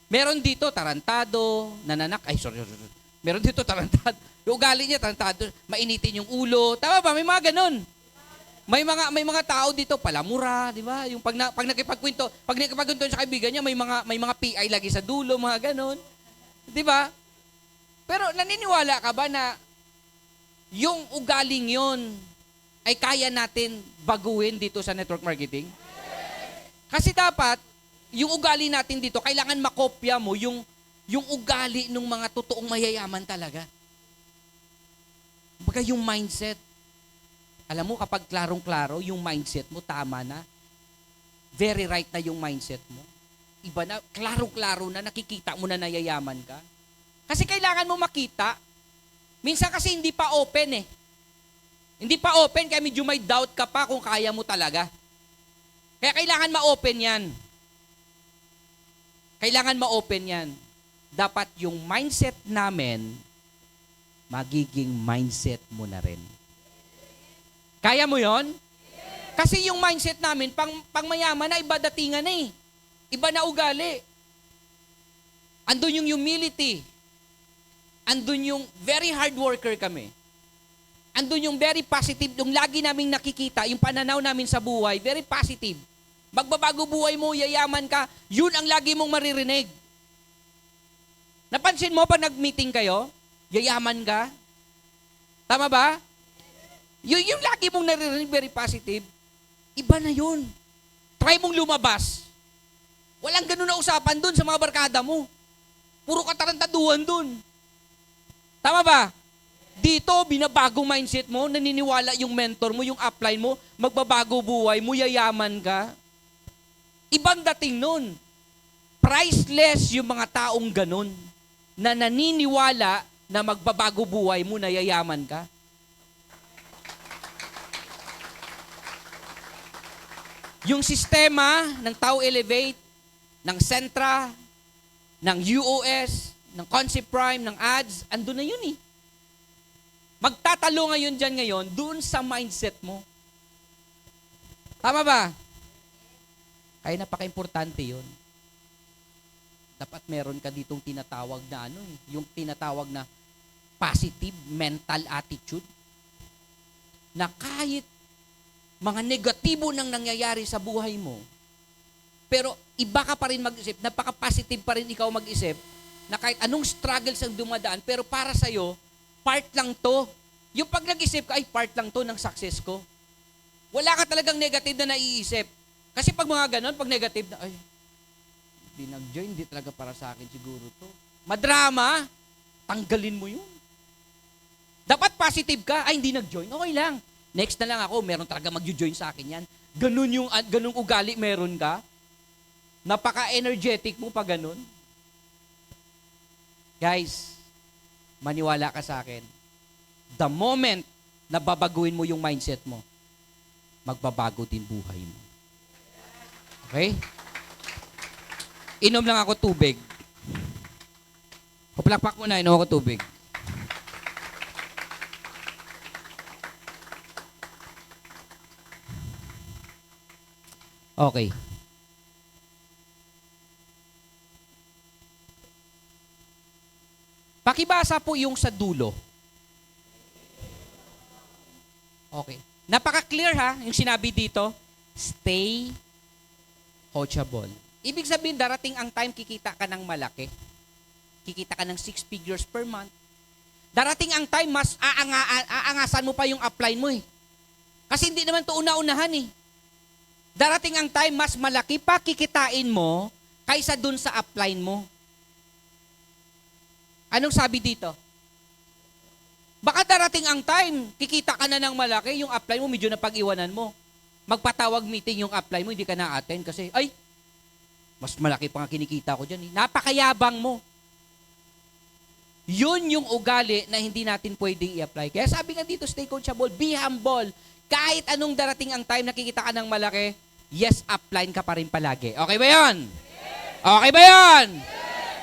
S1: Meron dito, tarantado, nananak, sorry. Meron dito, tarantado. Yung ugali niya, tarantado, mainitin yung ulo. Tama ba? May mga ganun. May mga tao dito, palamura, di ba? Yung pag nakipagkwento sa kaibigan niya, may mga PI lagi sa dulo, mga ganun. Di ba? Pero naniniwala ka ba na yung ugaling yon ay kaya natin baguhin dito sa network marketing? Kasi dapat, yung ugali natin dito, kailangan makopya mo yung ugali ng mga totoong mayayaman talaga. Baga yung mindset. Alam mo, kapag klarong-klaro, yung mindset mo, tama na. Very right na yung mindset mo. Iba na, klaro-klaro na, nakikita mo na nayayaman ka. Kasi kailangan mo makita. Minsan kasi hindi pa open eh. Hindi pa open, kaya medyo may doubt ka pa kung kaya mo talaga. Kaya kailangan ma-open yan. Kailangan ma-open yan. Dapat yung mindset namin, magiging mindset mo na rin. Kaya mo yon? Kasi yung mindset namin, pang mayaman na, iba datingan na eh. Iba na ugali. Andun yung humility. Andun yung very hard worker kami. Andun yung very positive, yung lagi naming nakikita, yung pananaw namin sa buhay, very positive. Magbabago buhay mo, yayaman ka, yun ang lagi mong maririnig. Napansin mo pag nag-meeting kayo, yayaman ka? Tama ba? Yung lagi mong naririnig, very positive, iba na yun. Try mong lumabas. Walang ganun na usapan dun sa mga barkada mo. Puro katarantaduhan dun. Tama ba? Dito, binabago mindset mo, naniniwala yung mentor mo, yung upline mo, magbabago buhay mo, yayaman ka. Ibang dating nun. Priceless yung mga taong ganun na naniniwala na magbabago buhay mo, na yayaman ka. Yung sistema ng Tao Elevate, ng Sentra, ng UOS, ng Concept Prime, ng ads, andun na yun eh. Magtatalo ngayon dyan ngayon, dun sa mindset mo. Tama ba? Kaya napaka-importante yun. Dapat meron ka ditong tinatawag na yung tinatawag na positive mental attitude. Na kahit mga negatibo nang nangyayari sa buhay mo, pero iba ka pa rin mag-isip, napaka-positive pa rin ikaw mag-isip, na kahit anong struggles ang dumadaan, pero para sa'yo, part lang to. Yung pag nag-isip ka, ay part lang to ng success ko. Wala ka talagang negative na naiisip. Kasi pag mga ganon, pag negative na, ay, hindi nag-join, hindi talaga para sa akin siguro to. Madrama, tanggalin mo yun. Dapat positive ka, ay hindi nag-join, okay lang. Next na lang ako, meron talaga mag-join sa akin yan. Ganun ugali meron ka. Napaka-energetic mo pa ganun. Guys, maniwala ka sa akin. The moment na babaguhin mo yung mindset mo, magbabago din buhay mo. Okay? Inom lang ako tubig. Paplakpak mo na, inom ako tubig. Okay. Pakibasa po yung sa dulo. Okay. Napaka-clear ha, yung sinabi dito. Stay coachable. Ibig sabihin, darating ang time kikita ka ng malaki. Kikita ka ng 6 figures per month. Darating ang time, mas aangasan mo pa yung upline mo eh. Kasi hindi naman to una-unahan eh. Darating ang time, mas malaki pa kikitain mo kaysa dun sa upline mo. Anong sabi dito? Baka darating ang time, kikita ka na ng malaki, yung upline mo medyo napag-iwanan mo. Magpatawag meeting yung upline mo, hindi ka na-attend kasi, ay, mas malaki pa nga kinikita ko dyan. Eh. Napakayabang mo. Yun yung ugali na hindi natin pwedeng i-apply. Kaya sabi nga dito, stay coachable, be humble. Kahit anong darating ang time, nakikita ka ng malaki, yes, upline ka pa rin palagi. Okay ba yun? Okay ba yun?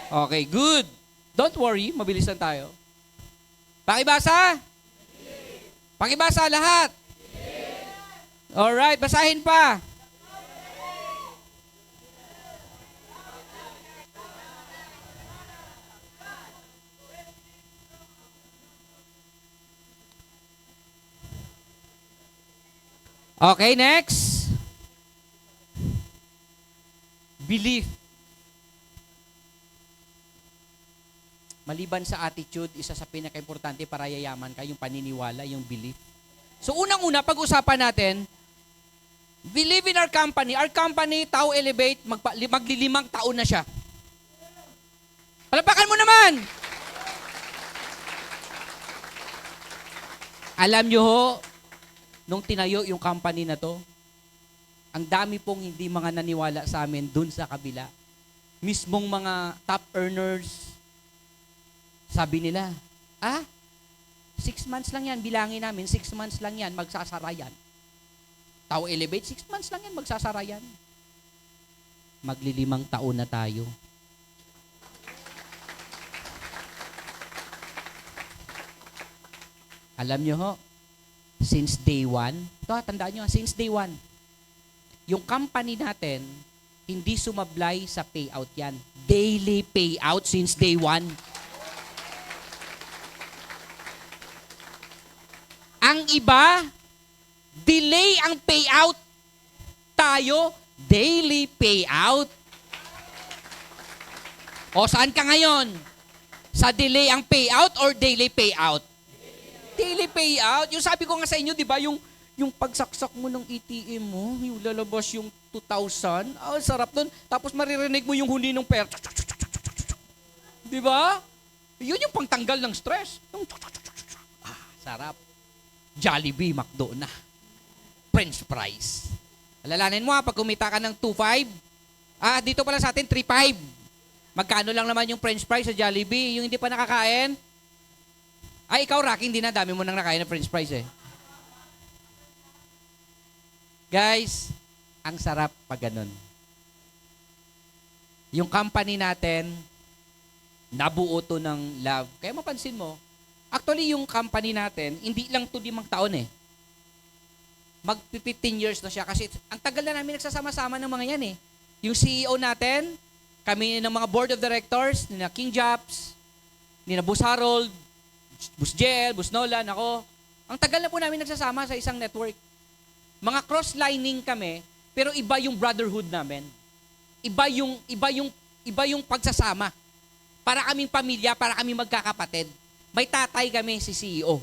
S1: Okay, good. Don't worry, mabilis lang tayo. Pakibasa? Pakibasa lahat. Alright, basahin pa. Okay, next. Belief. Maliban sa attitude, isa sa pinaka-importante para yayaman ka, yung paniniwala, yung belief. So unang-una, pag-usapan natin, believe in our company. Our company, Tao Elevate, maglilimang taon na siya. Palapakan mo naman! Alam nyo ho, nung tinayo yung company na to, ang dami pong hindi mga naniwala sa amin dun sa kabila. Mismong mga top earners, sabi nila, 6 months lang yan, bilangin namin, 6 months lang yan, magsasara yan. Tao Elevate, 6 months lang yan, magsasara yan. Maglilimang taon na tayo. Alam nyo ho, since day one, tandaan nyo, since day one, yung company natin, hindi sumablay sa payout yan. Daily payout since day one. Ang iba, delay ang payout. Tayo, daily payout. O saan ka ngayon? Sa delay ang payout or daily payout? Daily payout. Yung sabi ko nga sa inyo, di ba, yung pagsaksak mo ng ATM mo, yung lalabas yung 2,000, sarap nun. Tapos maririnig mo yung huni ng pera. Di ba? Yun yung pangtanggal ng stress. Yung sarap. Jollibee, McDo na. French fries. Alalanin mo pag kumita ka ng 2.5, dito pala sa atin, 3.5. Magkano lang naman yung French fries sa Jollibee? Yung hindi pa nakakain? Ikaw, Rocky, hindi na. Dami mo nang nakain ng French fries eh. Guys, ang sarap pag ganun. Yung company natin, nabuo to ng love. Kaya mapansin mo, actually yung company natin, hindi lang to 5 taon eh. Mag-15 years na siya kasi ang tagal na namin nagsasama-sama ng mga yan eh. Yung CEO natin, kami ng mga board of directors, ni na King Japs, ni na Boss Harold, Boss Jel, Boss Nolan, ako. Ang tagal na po namin nagsasama sa isang network. Mga cross-lining kami, pero iba yung brotherhood namin. Iba yung pagsasama. Para kaming pamilya, para kaming magkakapatid. May tatay kami, si CEO.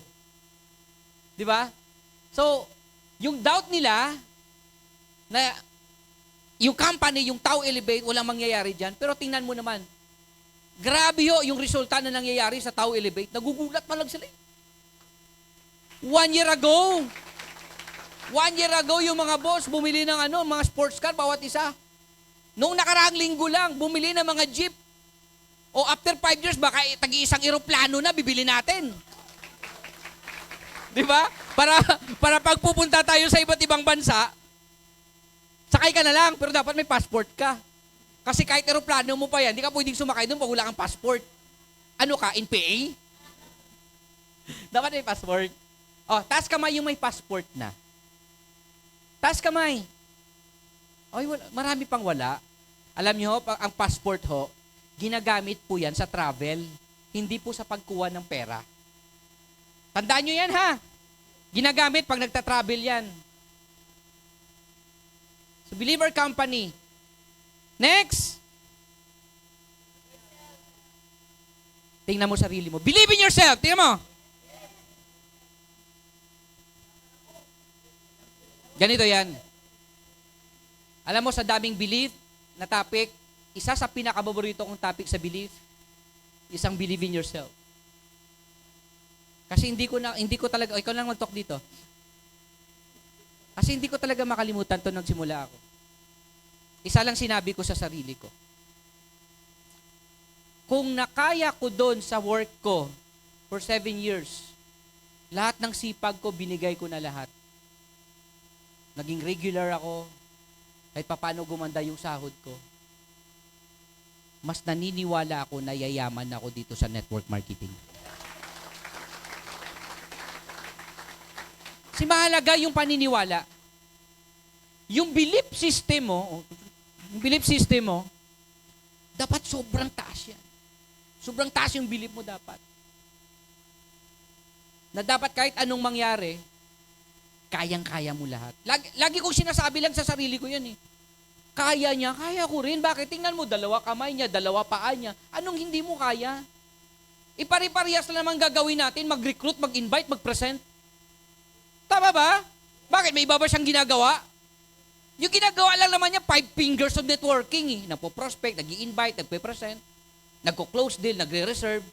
S1: Di ba? So, yung doubt nila, na yung company, yung Tao Elevate, walang mangyayari dyan. Pero tingnan mo naman, grabe yung resulta na nangyayari sa Tao Elevate. Nagugulat pa lang sila. 1 year ago, yung mga boss, bumili ng mga sports car, bawat isa. Noong nakaraang linggo lang, bumili ng mga jeep. O after 5 years, baka tagi-isang eroplano na, bibili natin. Di ba? Para pagpupunta tayo sa iba't ibang bansa, sakay ka na lang, pero dapat may passport ka. Kasi kahit eroplano mo pa yan, hindi ka pwedeng sumakay doon pag wala kang passport. Ano ka, NPA? Dapat may passport. Taas kamay yung may passport na. Taas kamay. Marami pang wala. Alam nyo, ang passport ho, ginagamit po yan sa travel, hindi po sa pagkuha ng pera. Tandaan nyo yan ha. Ginagamit pag nagta-travel yan. So, Believer Company. Next. Tingnan mo sarili mo. Believe in yourself. Tingnan mo. Ganito yan. Alam mo, sa daming belief na topic, isa sa pinakababorito kong topic sa belief, isang believe in yourself. Kasi hindi ko talaga, ikaw lang mag-talk dito. Kasi hindi ko talaga makalimutan to nung simula ako. Isa lang sinabi ko sa sarili ko. Kung nakaya ko doon sa work ko for 7 years, lahat ng sipag ko, binigay ko na lahat. Naging regular ako, kahit paano gumanda yung sahod ko. mas naniniwala ako na yayaman ako dito sa network marketing. Kasi mahalaga yung paniniwala. Yung belief system mo, dapat sobrang taas yan. Sobrang taas yung belief mo dapat. Na dapat kahit anong mangyari, kayang-kaya mo lahat. Lagi kong sinasabi lang sa sarili ko yan eh. Kaya niya, kaya ko rin. Bakit? Tingnan mo, 2 kamay niya, 2 paa niya. Anong hindi mo kaya? Ipari-parehas na naman gagawin natin, mag-recruit, mag-invite, mag-present. Tama ba? Bakit? May iba ba siyang ginagawa? Yung ginagawa lang naman niya, 5 fingers of networking eh. Nagpo-prospect, nag-i-invite, nagpe-present, nagko-close deal, nagre-reserve.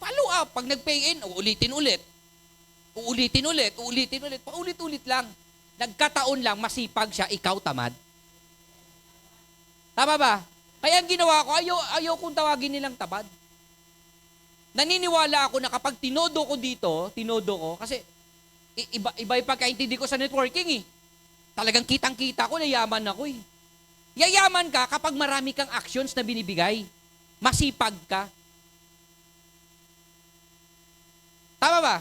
S1: Follow up. Pag nag-pay in, uulitin ulit. Uulitin ulit. Paulit-ulit lang. Nagkataon lang, masipag siya, ikaw tamad. Tama ba? Kaya ang ginawa ko, ayaw kong tawagin nilang tamad. Naniniwala ako na kapag tinodo ko, kasi iba yung pagkaintindi ko sa networking eh. Talagang kitang-kita ko, nayaman ako eh. Yayaman ka kapag marami kang actions na binibigay. Masipag ka. Tama ba?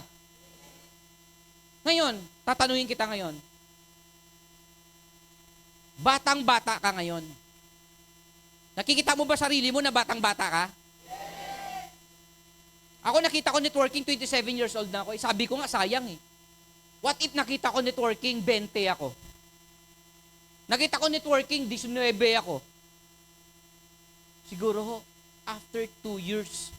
S1: Ngayon, tatanungin kita ngayon. Batang-bata ka ngayon. Nakikita mo ba sarili mo na batang-bata ka? Ako nakita ko networking, 27 years old na ako. Sabi ko nga, sayang eh. What if nakita ko networking, 20 ako? Nakita ko networking, 19 ako. Siguro ho, after 2 years,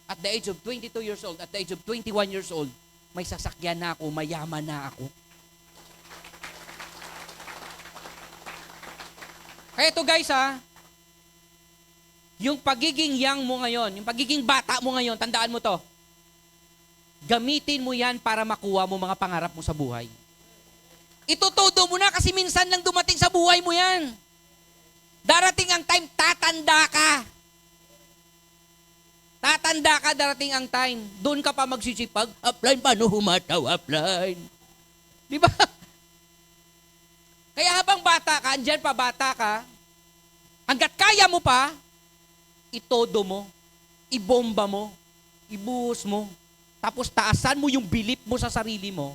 S1: at the age of 22 years old, at the age of 21 years old, may sasakyan na ako, mayaman na ako. Kaya ito guys yung pagiging young mo ngayon, yung pagiging bata mo ngayon, tandaan mo to. Gamitin mo yan para makuha mo mga pangarap mo sa buhay. Itutudo mo na kasi minsan lang dumating sa buhay mo yan. Darating ang time, tatanda ka. Tatanda ka, darating ang time. Doon ka pa magsisipag, upline, paano humataw, upline? Di ba? Kaya habang bata ka, andyan pa bata ka, hanggat kaya mo pa, itodo mo, ibomba mo, ibuhos mo, tapos taasan mo yung belief mo sa sarili mo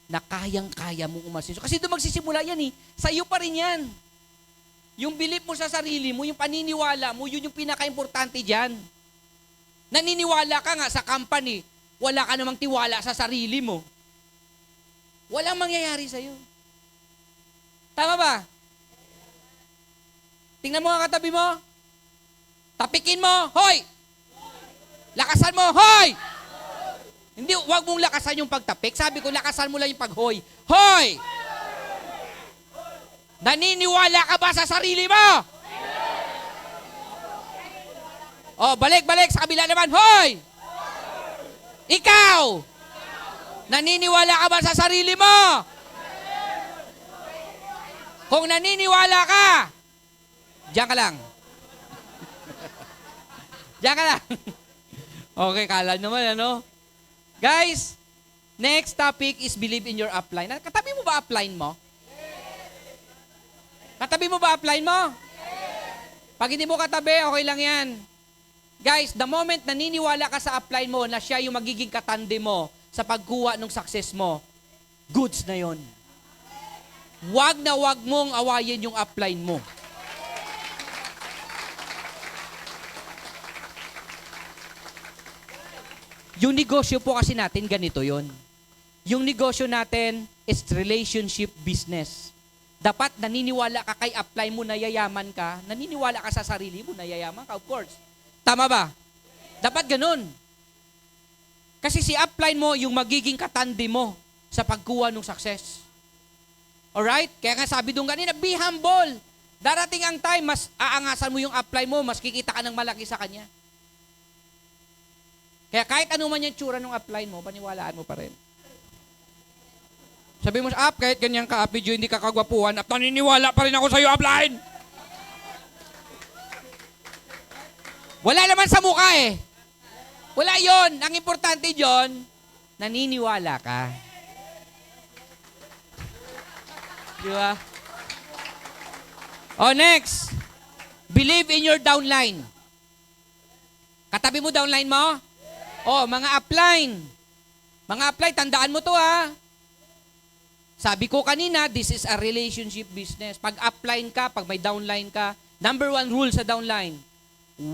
S1: na kayang-kaya mong umasenso. Kasi doon magsisimula yan eh. Sa iyo pa rin yan. Yung belief mo sa sarili mo, yung paniniwala mo, yun yung pinaka-importante dyan. Naniniwala ka nga sa company, wala ka namang tiwala sa sarili mo. Walang mangyayari sa'yo. Tama ba? Tingnan mo ang katabi mo. Tapikin mo, hoy! Lakasan mo, hoy! Hindi, wag mong lakasan yung pagtapik. Sabi ko, lakasan mo lang yung pag-hoy. Hoy! Naniniwala ka ba sa sarili mo? Oh, balik sa kabila naman. Hoy! Ikaw! Naniniwala ka ba sa sarili mo? Kung naniniwala ka, diyan ka lang. Diyan ka lang. Okay, kala naman, ano? Guys, next topic is believe in your upline. Katabi mo ba upline mo? Katabi mo ba upline mo? Pag hindi mo katabi, okay lang yan. Guys, the moment naniniwala ka sa upline mo na siya yung magiging katande mo sa pagkuha ng success mo, goods na yon. Wag na wag mong awayin yung upline mo. Yung negosyo po kasi natin, ganito yon. Yung negosyo natin is relationship business. Dapat naniniwala ka kay upline mo na yayaman ka, naniniwala ka sa sarili mo na yayaman ka, of course. Tama ba? Dapat ganun. Kasi si upline mo yung magiging katandi mo sa pagkuha ng success. Alright? Kaya nga sabi doon kanina, be humble. Darating ang time, mas aangasan mo yung upline mo, mas kikita ka ng malaki sa kanya. Kaya kahit ano man yung tsura ng upline mo, paniwalaan mo pa rin. Sabi mo, kahit ganyan ka, Apidyo, hindi ka kagwapuhan, naniniwala pa rin ako sa'yo, upline. Wala naman sa mukha eh. Wala yon. Ang importante yon, naniniwala ka. Di ba? Oh, next. Believe in your downline. Katabi mo downline mo? Oh, mga upline. Mga upline, tandaan mo to ha. Sabi ko kanina, this is a relationship business. Pag upline ka, pag may downline ka, number 1 rule sa downline,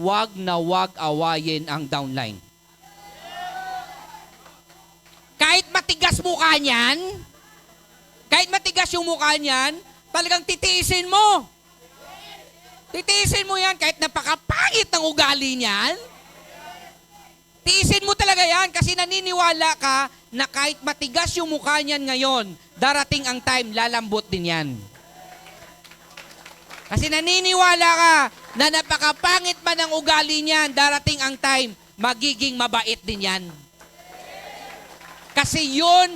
S1: wag na wag awayin ang downline. Kahit matigas mukha niyan, kahit matigas yung mukha niyan, talagang titiisin mo. Titiisin mo yan kahit napakapangit ng ugali niyan. Tiisin mo talaga yan kasi naniniwala ka na kahit matigas yung mukha niyan ngayon, darating ang time, lalambot din yan. Kasi naniniwala ka na napakapangit man ang ugali niyan, darating ang time, magiging mabait din yan. Kasi yun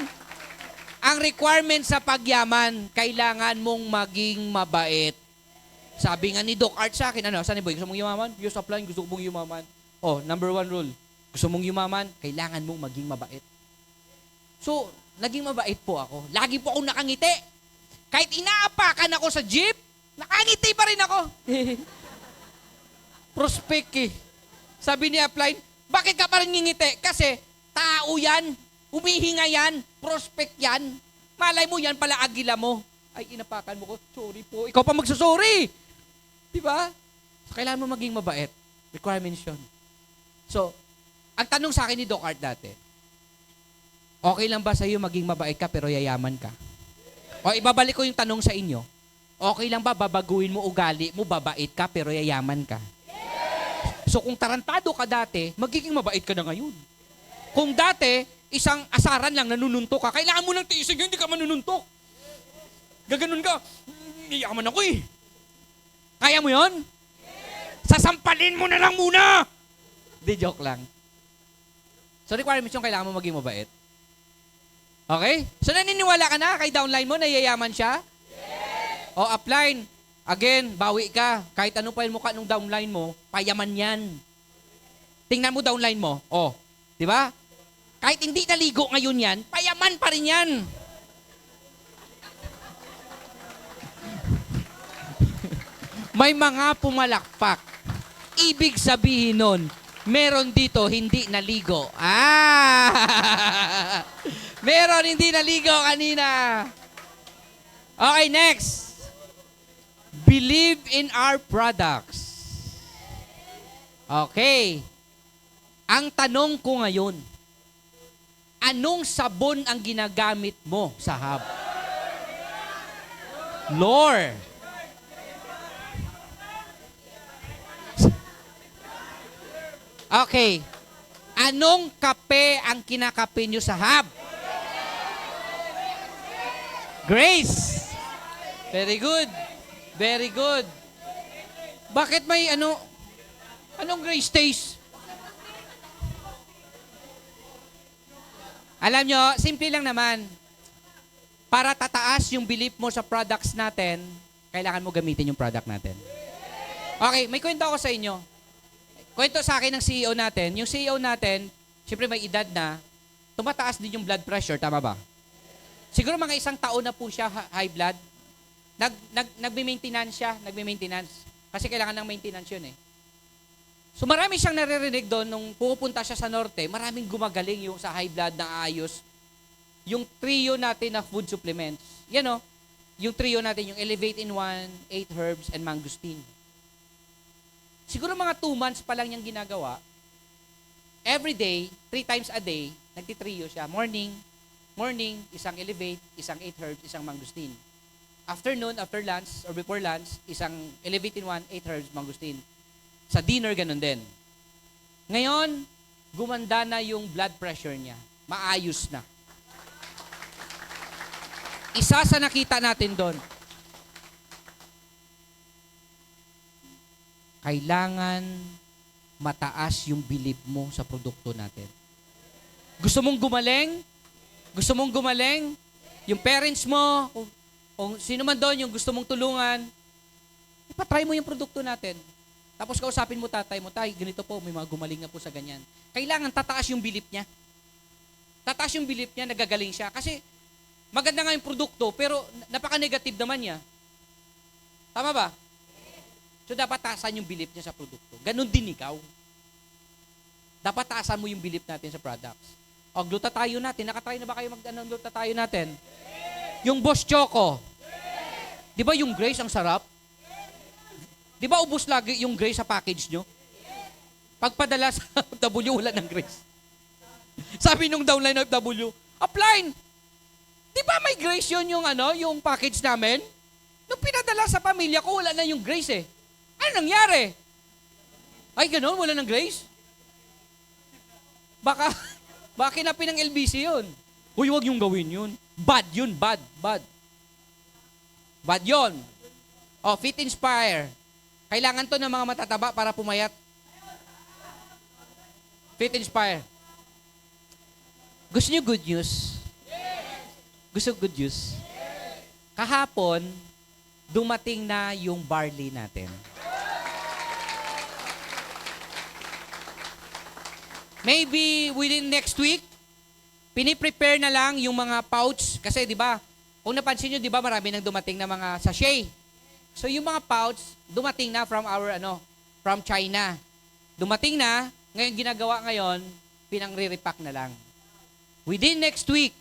S1: ang requirement sa pagyaman, kailangan mong maging mabait. Sabi nga ni Doc Art sa akin, ano, Sunny Boy, gusto mong yumaman? Use upline, gusto mong yumaman. Oh, number 1 rule, gusto mong yumaman, kailangan mong maging mabait. So, naging mabait po ako. Lagi po akong nakangiti. Kahit inaapakan ako sa jeep, nakangiti pa rin ako. Prospect eh. Sabi ni upline, bakit ka pa rin ngingiti? Kasi tao yan, humihinga yan, prospect yan. Malay mo yan pala agila mo. Ay, inapakan mo ko, sorry po. Ikaw pa magsasorry. Diba? So, kailangan mo maging mabait. Requirements yun. So, ang tanong sa akin ni Doc Art dati, okay lang ba sa iyo maging mabait ka pero yayaman ka? O ibabalik ko yung tanong sa inyo, okay lang ba babaguhin mo ugali mo, babait ka pero yayaman ka? So kung tarantado ka dati, magiging mabait ka na ngayon. Kung dati, isang asaran lang nanununtok ka, kailangan mo nang tiisin yun, hindi ka manununtok. Gaganon ka, yayaman ako eh. Kaya mo yun? Sasampalin mo na lang muna! Di, joke lang. So requirements yung kailangan mo maging mabait. Okay? So naniniwala ka na kay downline mo na yayaman siya? Yes! O upline, again, bawi ka. Kahit ano pa yung mukha ng downline mo, payaman yan. Tingnan mo downline mo. O, di ba? Kahit hindi naligo ngayon yan, payaman pa rin yan. May mga pumalakpak. Ibig sabihin nun, meron dito hindi naligo. Meron hindi naligo kanina. Okay, next. Believe in our products. Okay. Ang tanong ko ngayon, anong sabon ang ginagamit mo sa hub? Lord. Okay. Anong kape ang kinakape nyo sa hub? Grace. Very good. Very good. Bakit may anong Grace taste? Alam nyo, simple lang naman. Para tataas yung belief mo sa products natin, kailangan mo gamitin yung product natin. Okay, may kwento ako sa inyo. Kwento sa akin ng CEO natin. Yung CEO natin, siyempre may edad na, tumataas din yung blood pressure, tama ba? Siguro mga 1 taon na po siya high blood. Nagme-maintenance siya, nagme-maintenance. Kasi kailangan ng maintenance yun eh. So marami siyang naririnig doon nung pupunta siya sa norte, maraming gumagaling yung sa high blood na ayos. Yung trio natin na food supplements. Yan o, yung trio natin, yung Elevate in 1, 8 herbs, and mangosteen. Siguro mga 2 months pa lang niyang ginagawa. Every day, 3 times a day, nagtitrio siya. Morning, isang Elevate, isang 8 herbs, isang mangosteen. Afternoon, after lunch, or before lunch, isang Elevate in 1, 8 herbs, mangosteen. Sa dinner, ganun din. Ngayon, gumanda na yung blood pressure niya. Maayos na. Isa sa nakita natin doon, kailangan mataas yung belief mo sa produkto natin. Gusto mong gumaling? Gusto mong gumaling? Yung parents mo, o sino man doon yung gusto mong tulungan, ipatry mo yung produkto natin. Tapos kausapin mo tatay mo, tay, ganito po, may mga gumaling na po sa ganyan. Kailangan tataas yung belief niya. Tataas yung belief niya, nagagaling siya. Kasi maganda nga yung produkto, pero napaka-negative naman niya. Tama ba? So, dapat taasan yung belief niya sa produkto. Ganon din ikaw. Dapat taasan mo yung belief natin sa products. O, glutathione natin. Nakatry na ba kayo mag-ano glutathione natin? Yung Boss Choco. Di ba yung Grace ang sarap? Di ba ubos lagi yung Grace sa package nyo? Pagpadala sa FW, wala ng Grace. Sabi nung downline FW, upline! Di ba may Grace yun yung package namin? Nung pinadala sa pamilya ko, wala na yung Grace eh. Ano nangyari? Ay, ganun? Wala ng Grace? Baka kinapin ng LBC yun. Uy, huwag yung gawin yun. Bad yun, bad. Bad yun. Oh, Fit Inspire. Kailangan to ng mga matataba para pumayat. Fit Inspire. Gusto niyo good news? Gusto good news? Kahapon, dumating na yung barley natin. Maybe within next week, piniprepare na lang yung mga pouch. Kasi di ba, kung napansin nyo, di ba marami nang dumating na mga sachet. So yung mga pouch, dumating na from from China. Dumating na, ngayon ginagawa ngayon, pinang-re-repack na lang. Within next week,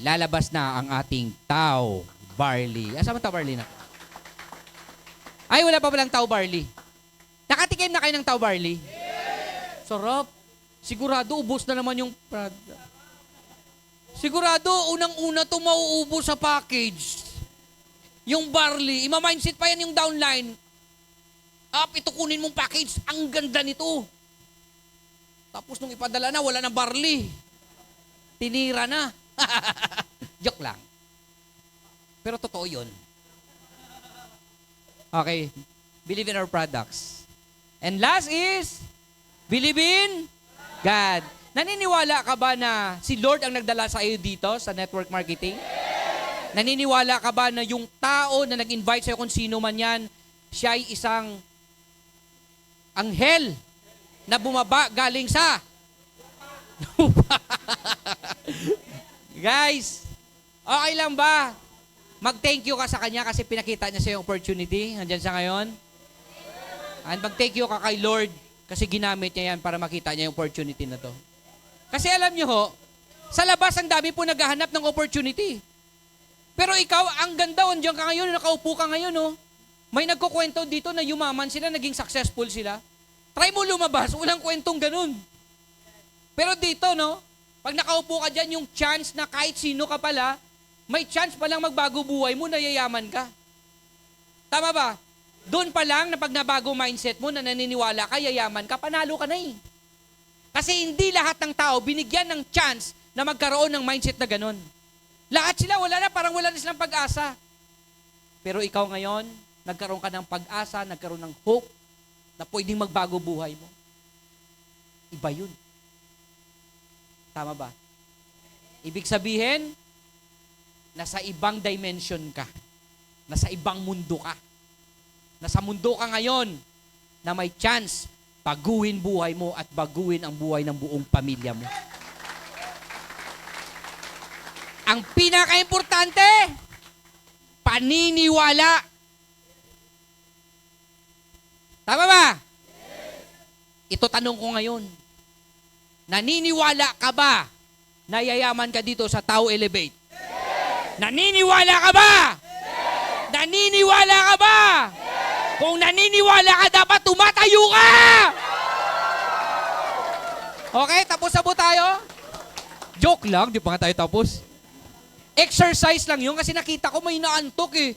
S1: lalabas na ang ating Tao Barley. Asa mo Tao Barley na? Ay, wala pa palang Tao Barley. Nakatikim na kayo ng Tao Barley? Yes! Sarap. Sigurado, ubos na naman yung product. Sigurado, unang-una ito mauubos sa package. Yung barley, ima-mindset pa yan yung downline. Ito kunin mong package, ang ganda nito. Tapos nung ipadala na, wala na barley. Tinira na. Joke lang. Pero totoo yun. Okay. Believe in our products. And last is, believe in God. Naniniwala ka ba na si Lord ang nagdala sa iyo dito sa network marketing? Yes! Naniniwala ka ba na yung tao na nag-invite sa iyo kung sino man yan, siya ay isang anghel na bumaba galing sa lupa? Guys, okay lang ba? Mag-thank you ka sa kanya kasi pinakita niya sa iyo yung opportunity. Nandyan sa ngayon. And mag-thank you ka kay Lord kasi ginamit niya yan para makita niya yung opportunity na to. Kasi alam niyo ho, sa labas ang dami po naghahanap ng opportunity. Pero ikaw, ang ganda, ondiyan ka ngayon, nakaupo ka ngayon, no? May nagkukwento dito na yumaman sila, naging successful sila. Try mo lumabas, walang kwentong ganun. Pero dito, no? Pag nakaupo ka dyan, yung chance na kahit sino ka pala, may chance palang magbago buhay mo, nayayaman ka. Tama ba? Doon pa lang na pag nabago mindset mo, na naniniwala ka, yayaman ka, panalo ka na eh. Kasi hindi lahat ng tao binigyan ng chance na magkaroon ng mindset na ganun. Lahat sila, wala na, parang wala na silang pag-asa. Pero ikaw ngayon, nagkaroon ka ng pag-asa, nagkaroon ng hope na pwedeng magbago buhay mo. Iba yun. Tama ba? Ibig sabihin, nasa ibang dimension ka. Nasa ibang mundo ka. Nasa mundo ka ngayon na may chance baguhin buhay mo at baguhin ang buhay ng buong pamilya mo. Ang pinaka-importante, paniniwala. Tama ba? Ito tanong ko ngayon. Naniniwala ka ba na yayaman ka dito sa Tao Elevate? Naniniwala ka ba? Naniniwala ka ba? Kung naniniwala ka, dapat tumatayo ka! Okay, tapos na po tayo? Joke lang, di pa nga tayo tapos. Exercise lang yun kasi nakita ko may naantok eh.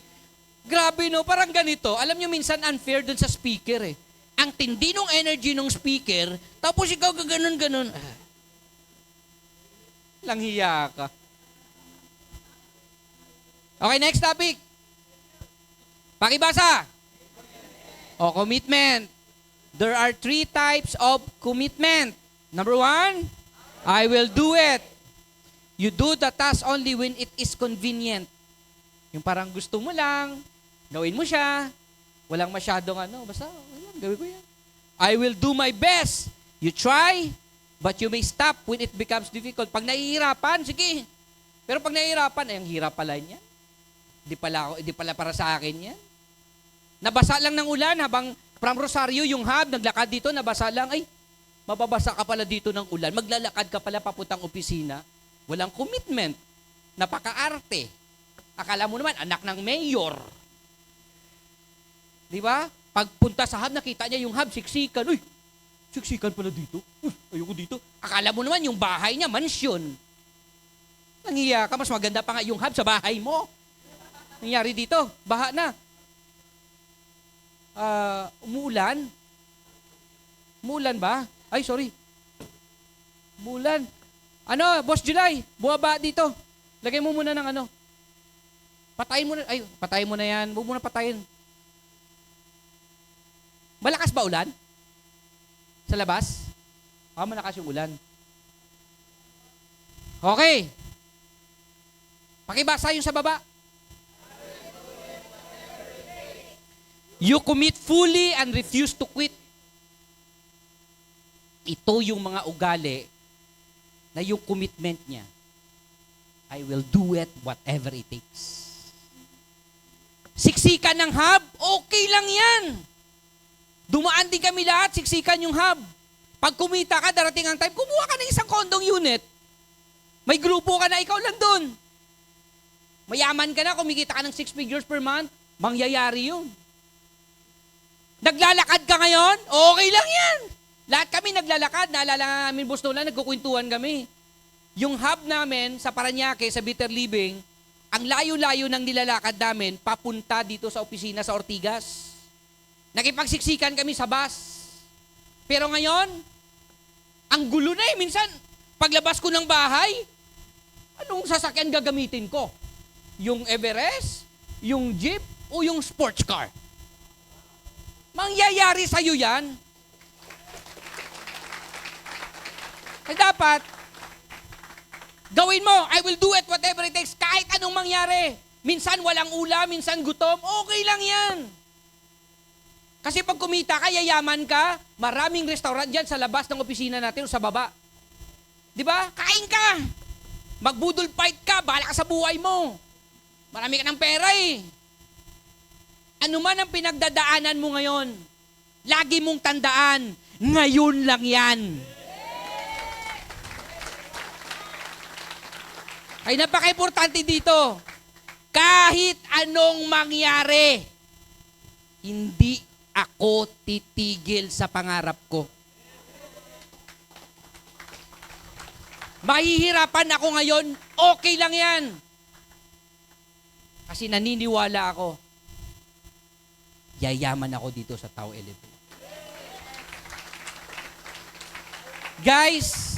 S1: Grabe no, parang ganito. Alam nyo minsan unfair dun sa speaker eh. Ang tindi ng energy ng speaker, tapos ikaw gaganon-ganon. Lang hiya ka. Okay, next topic. Pakibasa. O, commitment. There are 3 types of commitment. Number 1, I will do it. You do the task only when it is convenient. Yung parang gusto mo lang, gawin mo siya, walang masyadong basta, gawin ko yan. I will do my best. You try, but you may stop when it becomes difficult. Pag nahihirapan, sige. Pero pag nahihirapan, ang hirap pala niyan. Di pala para sa akin yan. Nabasa lang ng ulan habang from Rosario yung hub, naglakad dito, nabasa lang, ay, Mababasa ka pala dito ng ulan. Maglalakad ka pala papuntang opisina. Walang commitment. Napaka-arte. Akala mo naman, anak ng mayor. Di ba? Pagpunta sa hub, nakita niya yung hub, siksikan. Uy, siksikan pala dito. Uy, ayoko dito. Akala mo naman, yung bahay niya, mansyon. Nangiya ka, mas maganda pa nga yung hub sa bahay mo. Nangyari dito, baha na. Umuulan. Umuulan ba? Ay, sorry. Umuulan. Ano, Boss July, buwaba dito. Lagay mo muna ng ano. Patayin mo na. Ay, patayin mo na yan. Huwag mo na patayin. Malakas ba ulan? Sa labas? Malakas yung ulan. Okay. Pakibasa yung sa baba. You commit fully and refuse to quit. Ito yung mga ugali na yung commitment niya. I will do it whatever it takes. Siksikan ng hub, okay lang yan. Dumaan din kami lahat, siksikan yung hub. Pag kumita ka, darating ang time, kumuha ka ng isang kondong unit. May grupo ka na, ikaw lang dun. Mayaman ka na, kumikita ka ng 6 figures per month, mangyayari yun. Naglalakad ka ngayon, okay lang yan. Lahat kami naglalakad, naalala namin, Boss Nolan, nagkukwentuhan kami. Yung hub namin sa Paranaque, sa Bitter Living, ang layo-layo ng nilalakad namin, papunta dito sa opisina sa Ortigas. Nakipagsiksikan kami sa bus. Pero ngayon, ang gulo na eh. Minsan, paglabas ko ng bahay, anong sasakyan gagamitin ko? Yung Everest, yung jeep, o yung sports car? Mangyayari sa'yo yan. Ay dapat, gawin mo, I will do it whatever it takes, kahit anong mangyari. Minsan walang ulam, minsan gutom, okay lang yan. Kasi pag kumita ka, yayaman ka, maraming restaurant dyan sa labas ng opisina natin o sa baba. Di ba? Kain ka. Magbudol fight ka, bahala ka sa buhay mo. Marami ka ng pera eh. Ano man ang pinagdadaanan mo ngayon, lagi mong tandaan, ngayon lang yan. Ay napaka-importante dito, kahit anong mangyari, hindi ako titigil sa pangarap ko. Mahihirapan ako ngayon, okay lang yan. Kasi naniniwala ako, yayaman ako dito sa Tao Elevate. Guys,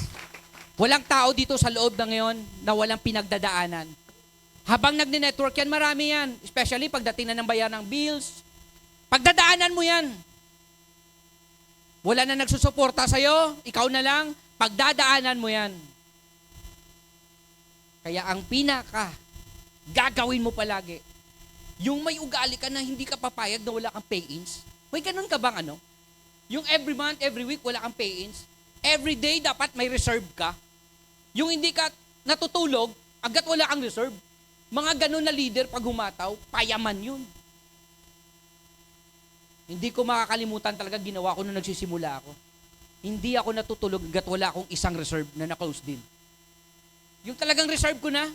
S1: walang tao dito sa loob na ngayon na walang pinagdadaanan. Habang nagne-network yan, marami yan. Especially pagdating na ng bayan ng bills. Pagdadaanan mo yan. Wala na nagsusuporta sa'yo, ikaw na lang, pagdadaanan mo yan. Kaya ang pinaka, gagawin mo palagi, yung may ugali ka na hindi ka papayag na wala kang pay-ins. May ganun ka bang ano? Yung every month, every week, wala kang pay-ins. Every day, dapat may reserve ka. Yung hindi ka natutulog, agad wala kang reserve. Mga ganun na leader, pag humataw, payaman yun. Hindi ko makakalimutan talaga ginawa ko nung nagsisimula ako. Hindi ako natutulog agad wala akong isang reserve na na-close din. Yung talagang reserve ko na,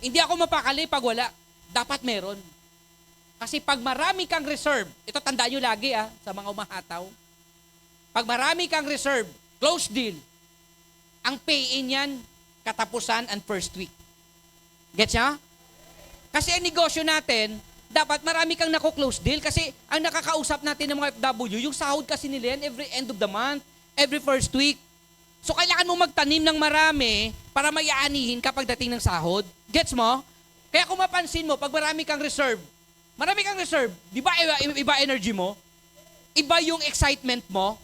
S1: hindi ako mapakali pag wala. Dapat meron. Kasi pag marami kang reserve, ito tandaan nyo lagi sa mga umahataw, pag marami kang reserve, close deal, ang pay-in yan, katapusan and first week. Gets nyo? Kasi ang negosyo natin, dapat marami kang nako-close deal kasi ang nakakausap natin ng mga FW, yung sahod kasi nila yan every end of the month, every first week. So kailangan mo magtanim ng marami para mayaanihin kapag dating ng sahod. Gets mo? Kaya kung mapansin mo, pag marami kang reserve, di ba iba energy mo? Iba yung excitement mo?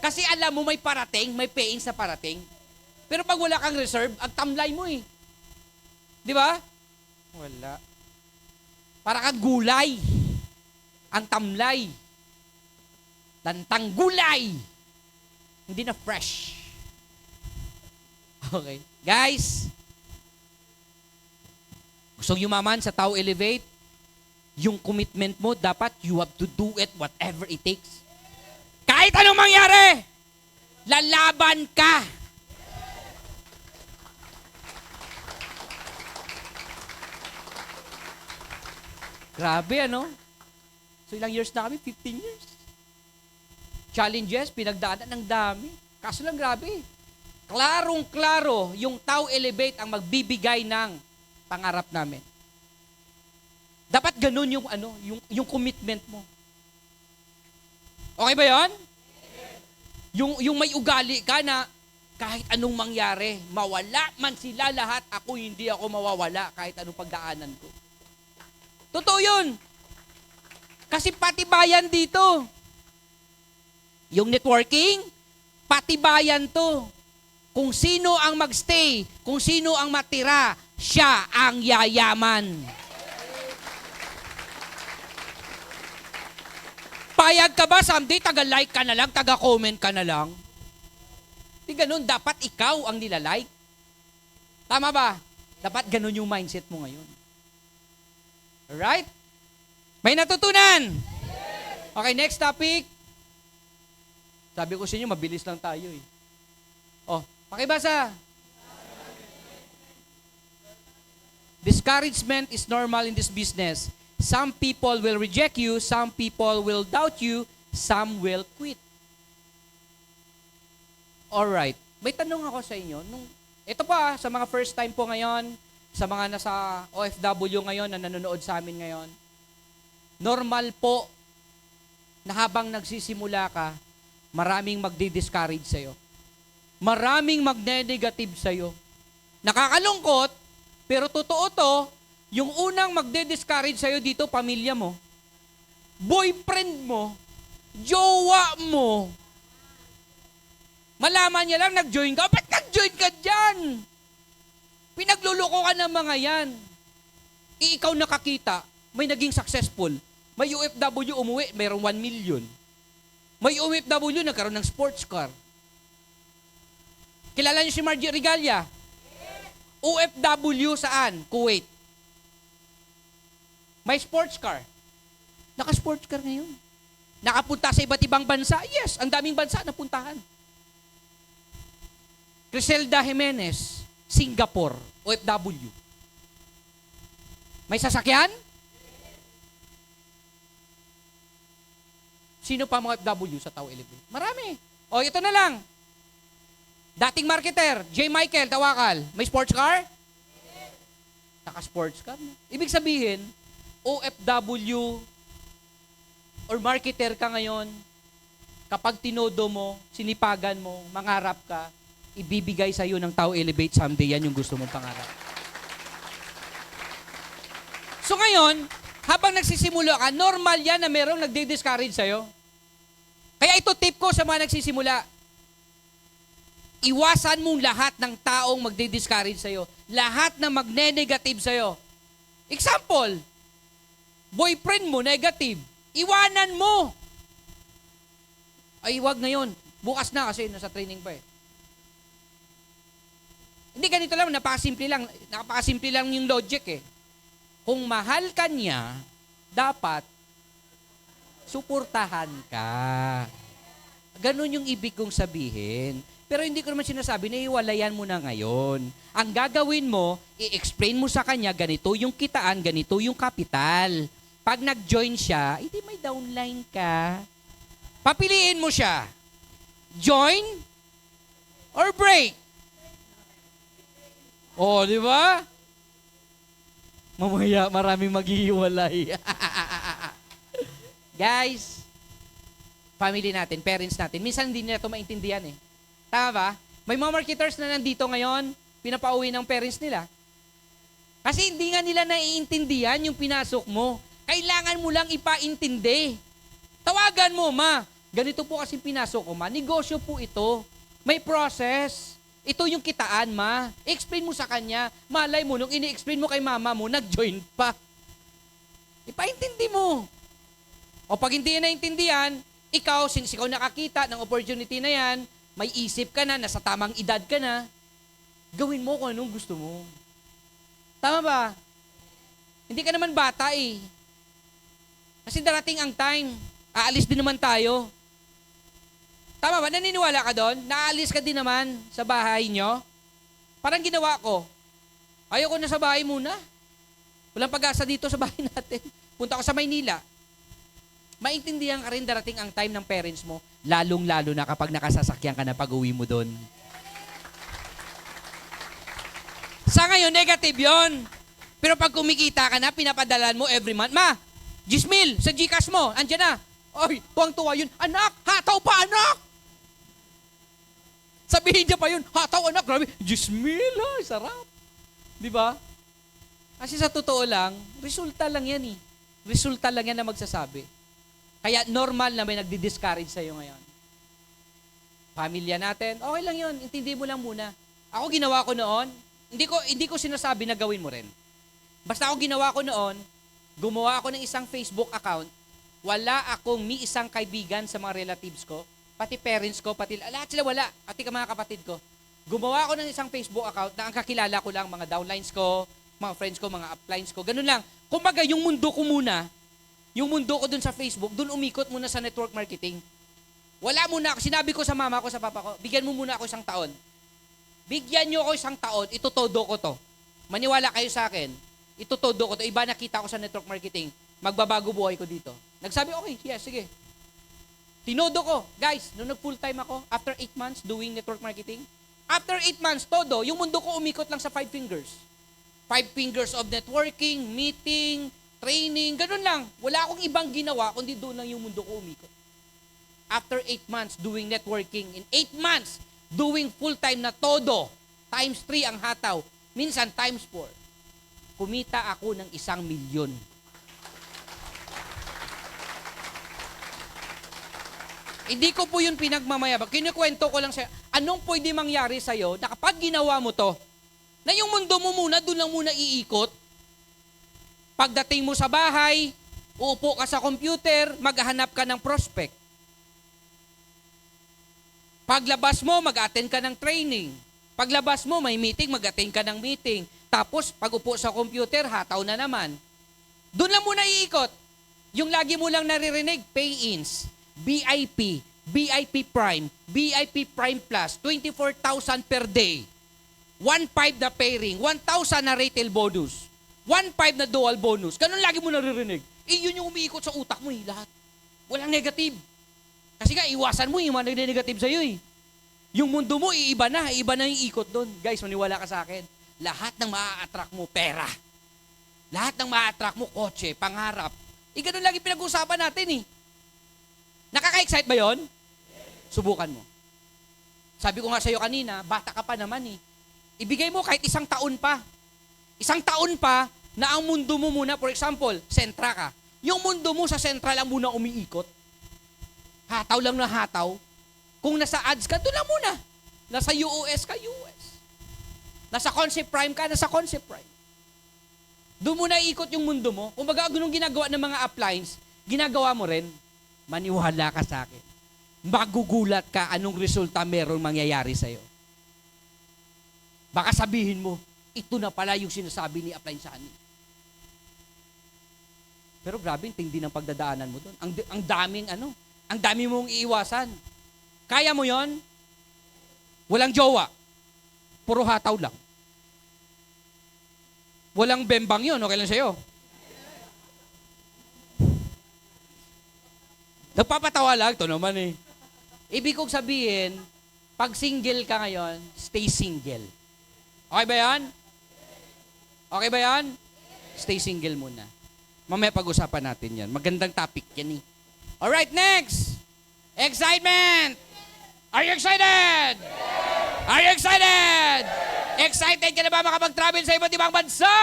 S1: Kasi alam mo may parating, may pay-in sa parating. Pero pag wala kang reserve, ang tamlay mo eh. Di ba? Wala. Para kang gulay. Ang tamlay. Lantang gulay. Hindi na fresh. Okay. Guys, gustong yumaman sa Tao Elevate, yung commitment mo, dapat you have to do it whatever it takes. Kahit anong mangyari, Lalaban ka. Grabe, ano? So, ilang years na kami? 15 years. Challenges, pinagdaanan ng dami. Kaso lang, grabe. Klarong-klaro, yung Tao Elevate ang magbibigay ng pangarap namin. Dapat ganun yung, yung commitment mo. Okay ba yon? Yung may ugali ka na kahit anong mangyari, mawala man sila lahat, ako hindi ako mawawala kahit anong pagdaanan ko. Totoo yun. Kasi patibayan dito. Yung networking, patibayan to. Kung sino ang magstay, kung sino ang matira, siya ang yayaman. Payag ka ba someday, taga-like ka na lang, taga-comment ka na lang? Di ganun, dapat ikaw ang nilalike. Tama ba? Dapat ganun yung mindset mo ngayon. Alright? May natutunan? Okay, next topic. Sabi ko sa inyo, mabilis lang tayo eh. Oh, pakibasa. Discouragement is normal in this business. Some people will reject you, some people will doubt you, some will quit. Alright. May tanong ako sa inyo. Ito pa, sa mga first time po ngayon, sa mga nasa OFW ngayon na nanonood sa amin ngayon, normal po na habang nagsisimula ka, maraming magdi-discourage sa'yo. Maraming magne-negative sa'yo. Nakakalungkot, pero totoo to, yung unang magde-discourage sa'yo dito, pamilya mo, boyfriend mo, jowa mo, malaman niya lang, nag-join ka. Ba't nag-join ka dyan? Pinagluloko ka ng mga yan. Ikaw nakakita, may naging successful. May OFW umuwi, mayroong 1 million. May OFW nagkaroon ng sports car. Kilala niyo si Margie Regalia? OFW saan? Kuwait. May sports car. Naka-sports car ngayon. Nakapunta sa iba't ibang bansa. Yes, ang daming bansa napuntahan. Criselda Jimenez, Singapore, OFW. May sasakyan? Sino pa mga OFW sa Tao Elevate? Marami. O, ito na lang. Dating marketer, J. Michael Tawakal, may sports car? Naka-sports car. Ibig sabihin, OFW or marketer ka ngayon, kapag tinodo mo, sinipagan mo, mangarap ka, ibibigay sa'yo ng Tao Elevate someday. Yan yung gusto mong pangarap. So ngayon, habang nagsisimula ka, normal yan na merong nagdi-discourage sa'yo. Kaya ito tip ko sa mga nagsisimula, iwasan mong lahat ng taong magdi-discourage sa'yo. Lahat na magne-negative sa'yo. Example, boyfriend mo, negative. Iwanan mo. Ay, wag ngayon. Bukas na kasi nasa training pa eh. Hindi, ganito lang, napakasimple lang yung logic eh. Kung mahal ka niya, dapat suportahan ka. Ganun yung ibig kong sabihin. Pero hindi ko naman sinasabi na iwalayan mo na ngayon. Ang gagawin mo, i-explain mo sa kanya, ganito yung kitaan, ganito yung kapital. Pag nag-join siya, hindi may downline ka. Papiliin mo siya. Join or break? Oh, di ba? Mamaya maraming maghihiwalay. Guys, family natin, parents natin, minsan hindi nila ito maintindihan eh. Tama ba? May mga marketers na nandito ngayon, pinapauwi ng parents nila. Kasi hindi nga nila naiintindihan yung pinasok mo. Kailangan mo lang ipaintindi. Tawagan mo, ma. Ganito po kasi pinasok ko, ma. Negosyo po ito. May process. Ito yung kitaan, ma. Explain mo sa kanya. Malay mo, nung ini-explain mo kay mama mo, nag-join pa. Ipaintindi mo. O pag hindi na naintindihan, ikaw, since ikaw nakakita ng opportunity na yan, may isip ka na, nasa tamang edad ka na, gawin mo kung anong gusto mo. Tama ba? Hindi ka naman bata eh. Kasi darating ang time, aalis din naman tayo. Tama ba? Naniniwala ka doon? Naalis ka din naman sa bahay nyo? Parang ginawa ko. Ayoko na sa bahay muna. Walang pag-asa dito sa bahay natin. Punta ako sa Maynila. Maintindihan ka rin darating ang time ng parents mo, lalong-lalo na kapag nakasasakyan ka na pag-uwi mo doon. Sa ngayon, negative yon. Pero pag kumikita ka na, pinapadalan mo every month, ma, 10,000 sa GCash mo, andyan na. Ay, tuwang-tuwa yun. Anak, hataw pa, anak! Sabihin niya pa yun, hataw, anak, grabe, 10,000, ay, sarap. Di ba? Kasi sa totoo lang, resulta lang yan eh. Resulta lang yan na magsasabi. Kaya normal na may nagdi-discourage sa'yo ngayon. Pamilya natin, okay lang yun, intindi mo lang muna. Ako ginawa ko noon, hindi ko sinasabi na gawin mo rin. Basta ako ginawa ko noon, gumawa ako ng isang Facebook account, wala akong ni isang kaibigan sa mga relatives ko, pati parents ko, pati lahat sila wala, pati mga kapatid ko. Gumawa ako ng isang Facebook account na ang kakilala ko lang, mga downlines ko, mga friends ko, mga uplines ko, ganun lang. Kumbaga, yung mundo ko muna, yung mundo ko dun sa Facebook, dun umikot muna sa network marketing. Wala muna ako, sinabi ko sa mama ko, sa papa ko, bigyan mo muna ako 1 taon. Bigyan nyo ako 1 taon, itutodo ko to. Maniwala kayo sa akin, itutodo ko to. Iba nakita ko sa network marketing, magbabago buhay ko dito. Nagsabi, okay, yes, sige. Tinodo ko. Guys, nung nag-full time ako, after 8 months doing network marketing, after 8 months, todo, yung mundo ko umikot lang sa 5 fingers. 5 fingers of networking, meeting, training, ganun lang. Wala akong ibang ginawa, kundi doon lang yung mundo ko umikot. After 8 months doing networking, in 8 months, doing full-time na todo, times 3 ang hataw, minsan times 4, kumita ako ng 1,000,000. Hindi ko po yun pinagmamayabang. Kinukwento ko lang sa'yo, anong pwede mangyari sa'yo na kapag ginawa mo to, na yung mundo mo muna, doon lang muna iikot. Pagdating mo sa bahay, uupo ka sa computer, maghahanap ka ng prospect. Paglabas mo, mag-attend ka ng training. Paglabas mo, may meeting, mag-attend ka ng meeting. Tapos, pag upo sa computer, hataw na naman. Doon lang muna iikot. Yung lagi mo lang naririnig, pay-ins, BIP, VIP Prime, VIP Prime Plus, 24,000 per day. 1,500 na pairing, 1,000 na retail bonus, 1,500 na dual bonus. Ganun lagi mo naririnig. Yun yung umiikot sa utak mo lahat. Walang negative. Kasi nga, iwasan mo yung mga negative sa'yo eh. Yung mundo mo, iba na yung ikot doon. Guys, maniwala ka sa akin. Lahat ng maa-attract mo, pera. Lahat ng maa-attract mo, kotse, pangarap. Ganun lagi pinag-uusapan natin eh. Nakaka-excite ba yon? Subukan mo. Sabi ko nga sa'yo kanina, bata ka pa naman eh. Ibigay mo kahit 1 taon pa. 1 taon pa na ang mundo mo muna, for example, sentra ka. Yung mundo mo sa central lang muna umiikot. Hataw lang na hataw. Kung nasa ads ka, doon lang muna. Nasa US ka, US. Nasa Concept Prime ka, nasa Concept Prime. Doon muna iikot yung mundo mo. Kung baga, ganun ginagawa ng mga uplines, ginagawa mo rin. Maniwala ka sa akin. Magugulat ka anong resulta meron mangyayari sa'yo. Baka sabihin mo, ito na pala yung sinasabi ni upline sa amin. Pero grabe, tindi ng pagdadaanan mo doon. Ang dami mong iiwasan. Kaya mo yon? Walang jowa. Puro hataw lang. Walang bembang yun, okay lang sa'yo. Nagpapatawa lang, ito naman eh. Ibig kong sabihin, pag single ka ngayon, stay single. Okay ba yan? Okay ba yan? Stay single muna. Mamaya pag-usapan natin yan. Magandang topic yan eh. Alright, next! Excitement! Are you excited? Are you excited? Excited ka na ba makapag-travel sa iba't ibang bansa?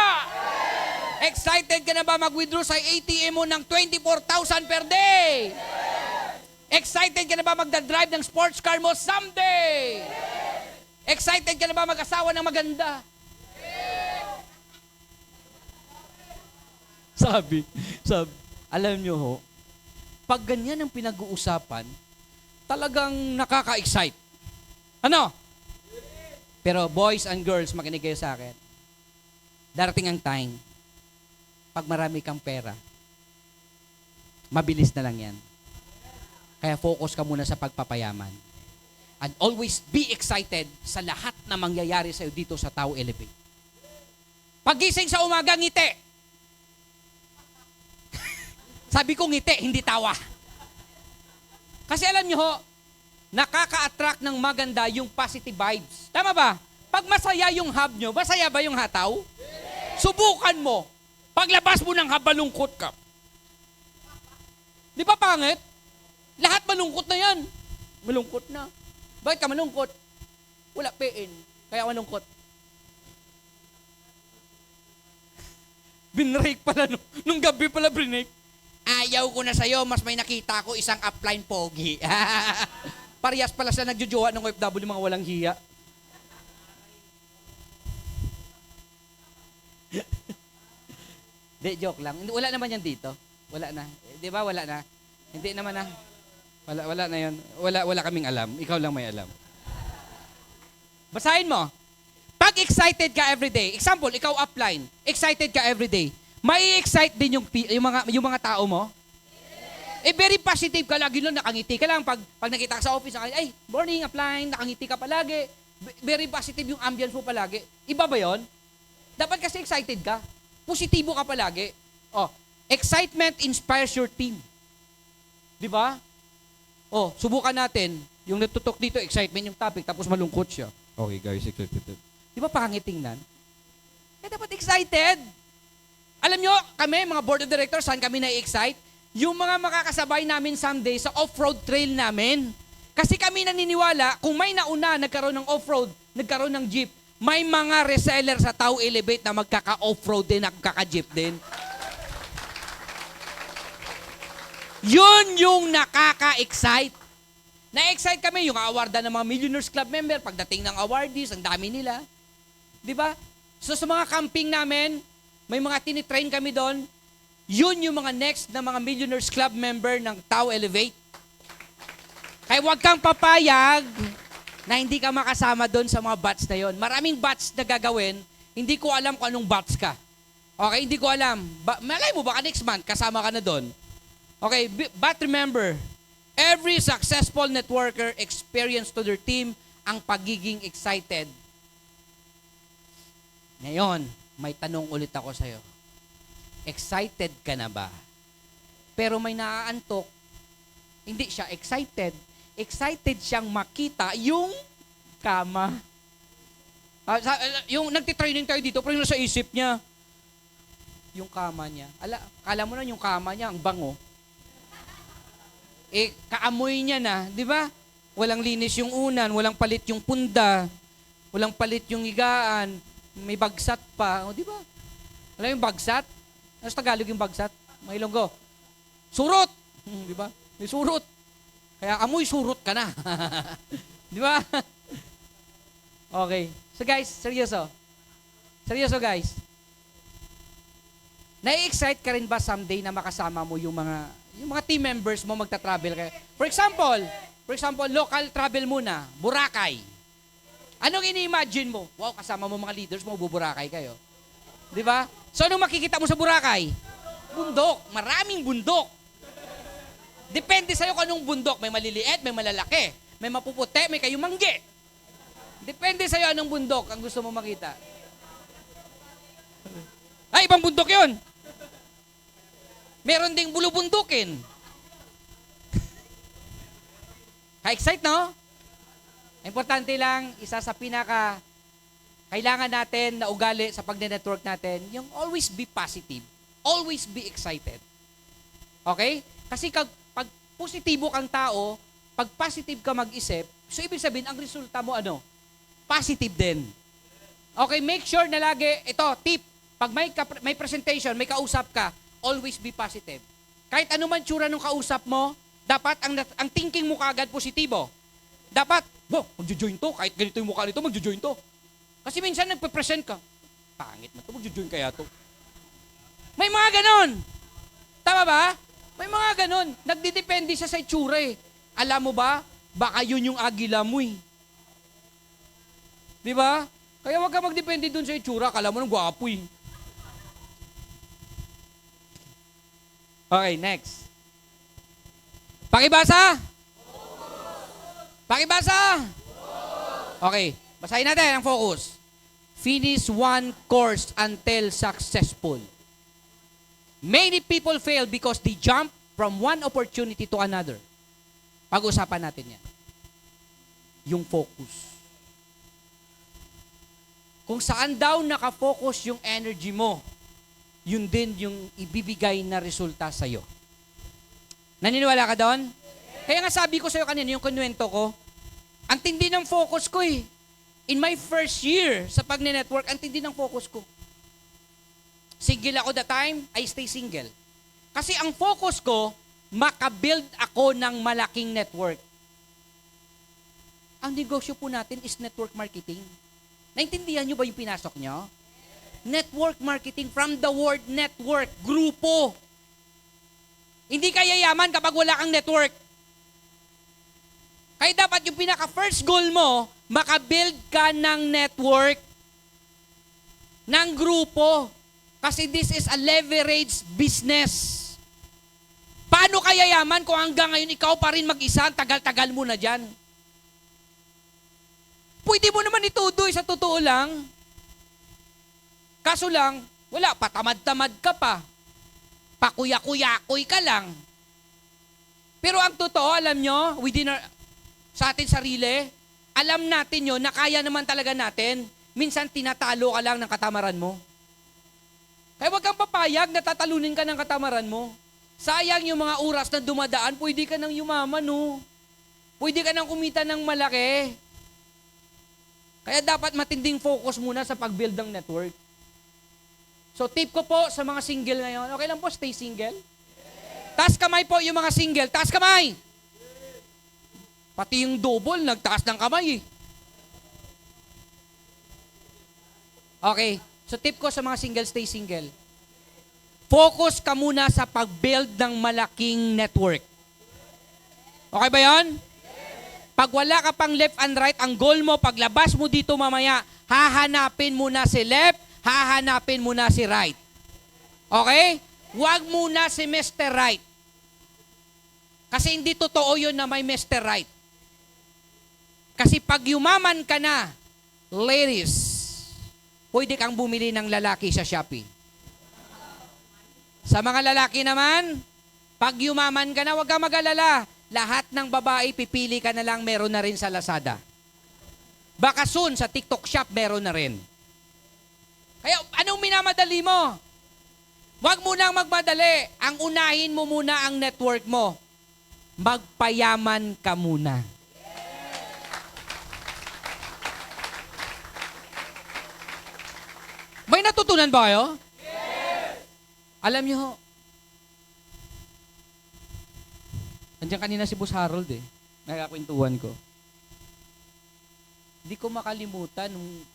S1: Excited ka na ba mag-withdraw sa ATM mo ng 24,000 per day? Excited ka na ba magdadrive ng sports car mo someday? Excited ka na ba mag-asawa ng maganda? Sabi, alam nyo ho, pag ganyan ang pinag-uusapan, talagang nakaka-excite. Ano? Pero boys and girls, makinig kayo sa akin. Darating ang time, pag marami kang pera, mabilis na lang yan. Kaya focus ka muna sa pagpapayaman. And always be excited sa lahat na mangyayari sa'yo dito sa Tao Elevate. Pagising sa umaga, ngiti. Sabi ko ngiti, hindi tawa. Kasi alam nyo ho, nakaka-attract ng maganda yung positive vibes. Tama ba? Pag masaya yung hub nyo, masaya ba yung hataw? Subukan mo. Paglabas mo ng hub, malungkot ka. Di ba pangit? Lahat malungkot na yan. Malungkot na. Bakit ka malungkot? Wala PN. Kaya malungkot. Binrake pala nung gabi pala binrake. Ayaw ko na sa'yo, mas may nakita ko isang upline pogi. Parehas pala sa nagjujowa ng OFW, mga walang hiya. Di, joke lang. Wala naman yan dito. Wala na. Di ba, wala na? Hindi naman na. Wala na yun. Wala kaming alam. Ikaw lang may alam. Basahin mo. Pag excited ka everyday, example, ikaw upline, excited ka everyday, may excite din yung mga tao mo? Eh, very positive ka lagi nun, nakangiti ka lang. Pag nakita ka sa office, ay, morning, upline, nakangiti ka palagi. Very positive yung ambience mo palagi. Iba ba yon? Dapat kasi excited ka. Positibo ka palagi. Oh, excitement inspires your team. Di ba? Oh, subukan natin. Yung natutok dito, excitement yung topic, tapos malungkot siya. Okay, guys, excited. Di ba pangit tingnan? Eh, dapat excited. Alam nyo, kami, mga board of directors, saan kami na-excite? Yung mga makakasabay namin someday sa off-road trail namin. Kasi kami naniniwala, kung may nauna, nagkaroon ng off-road, nagkaroon ng jeep, may mga reseller sa Tao Elevate na magkaka-off-road din, magkaka-jeep din. Yun yung nakaka-excite. Na-excite kami, yung awardan ng mga Millionaires Club member, pagdating ng awardees, ang dami nila. Di ba? So sa mga camping namin, may mga tinitrain kami doon, yun yung mga next na mga Millionaires Club member ng Tao Elevate. Kaya huwag kang papayag na hindi ka makasama doon sa mga batch na yon. Maraming batch na gagawin, hindi ko alam kung anong batch ka. Okay, hindi ko alam. Malay mo, baka next month, kasama ka na doon. Okay, but remember, every successful networker experience to their team ang pagiging excited. Ngayon, may tanong ulit ako sa'yo. Excited ka na ba? Pero may naaantok. Hindi siya excited. Excited siyang makita yung kama. Yung nagtitraining tayo dito, pero yung nasa isip niya, yung kama niya. Kala mo na yung kama niya, ang bango. Eh, kaamoy niya na, di ba? Walang linis yung unan, walang palit yung punda, walang palit yung higaan, may bagsat pa, o di ba? Alam yung bagsat? Ano sa Tagalog yung bagsat? May Ilonggo. Surot! Di ba? May surot. Kaya amoy surot ka na. Di ba? Okay. So guys, seryoso. Seryoso guys. Nai-excite ka rin ba someday na makasama mo yung mga team members mo magta-travel kayo? For example, local travel muna, Boracay. Anong ini-imagine mo? Wow, kasama mo mga leaders mo, buburakay kayo. Di ba? So, anong makikita mo sa Boracay? Bundok. Maraming bundok. Depende sa'yo kung anong bundok. May maliliit, may malalaki. May mapuputi, may kayumanggi. Depende sa'yo anong bundok ang gusto mo makita. Ay, ibang bundok yun. Meron ding bulubundukin. Ka-excite, no? Importante lang, isa sa kailangan natin na ugali sa pag-network natin, yung always be positive. Always be excited. Okay? Kasi pag positibo kang tao, pag positive ka mag-isip, so ibig sabihin, ang resulta mo ano? Positive din. Okay, make sure na lagi, ito, tip, pag may presentation, may kausap ka, always be positive. Kahit ano man tsura ng kausap mo, dapat ang thinking mo kaagad positibo. Dapat, wow, magjo-join to, kahit ganito yung mukha nito, magjo-join to. Kasi minsan nagpe-present ka, pangit na to, magjo-join kaya to. May mga ganon. Tama ba? May mga ganon. Nagdidepende siya sa itsura eh. Alam mo ba, baka yun yung agila mo eh. Di ba? Kaya wag ka magdepende dun sa itsura, kala mo nang gwapo eh. Okay, next. Pakibasa? Pakibasa! Okay, basahin natin ang focus. Finish one course until successful. Many people fail because they jump from one opportunity to another. Pag-usapan natin yan. Yung focus. Kung saan daw nakafocus yung energy mo, yun din yung ibibigay na resulta sa'yo. Naniniwala ka doon? Kaya nga sabi ko sa'yo kanina, yung kunwento ko, ang tindi ng focus ko eh. In my first year sa pag-network, ang tindi ng focus ko. Single ako that time, I stay single. Kasi ang focus ko, makabuild ako ng malaking network. Ang negosyo po natin is network marketing. Naintindihan nyo ba yung pinasok nyo? Network marketing, from the word network, grupo. Hindi ka yayaman kapag wala kang network. Kaya dapat yung pinaka-first goal mo, makabuild ka ng network, ng grupo. Kasi this is a leverage business. Paano ka yayaman kung hanggang ngayon ikaw pa rin mag-isa, tagal-tagal mo na dyan? Pwede mo naman itudoy sa totoo lang. Kaso lang, wala, patamad-tamad ka pa. Pakuya-kuyakoy ka lang. Pero ang totoo, alam nyo, sa ating sarili, alam natin yun na kaya naman talaga natin. Minsan tinatalo ka lang ng katamaran mo. Kaya wag kang papayag na tatalunin ka ng katamaran mo. Sayang yung mga oras na dumadaan, pwede ka nang yumaman, no? Pwede ka nang kumita ng malaki. Kaya dapat matinding focus muna sa pag-build ng network. So tip ko po sa mga single ngayon, okay lang po, stay single? Taas kamay po yung mga single, taas kamay! Pati yung double, nagtaas ng kamay eh. Okay, so tip ko sa mga single, stay single. Focus ka muna sa pag-build ng malaking network. Okay ba yan? Pag wala ka pang left and right, ang goal mo, paglabas mo dito mamaya, hahanapin muna si left, hahanapin muna si right. Okay? Huwag muna si Mr. Right. Kasi hindi totoo yun na may Mr. Right. Kasi pag yumaman ka na, ladies, pwede kang bumili ng lalaki sa Shopee. Sa mga lalaki naman, pag yumaman ka na, huwag kang mag-alala. Lahat ng babae, pipili ka na lang, meron na rin sa Lazada. Baka soon, sa TikTok shop, meron na rin. Kaya, anong minamadali mo? Huwag mo nang magmadali. Ang unahin mo muna ang network mo. Magpayaman ka muna. May natutunan ba kayo? Yes! Alam niyo, nandiyan kanina si Boss Harold eh. Nakakwentuhan ko. Hindi ko makalimutan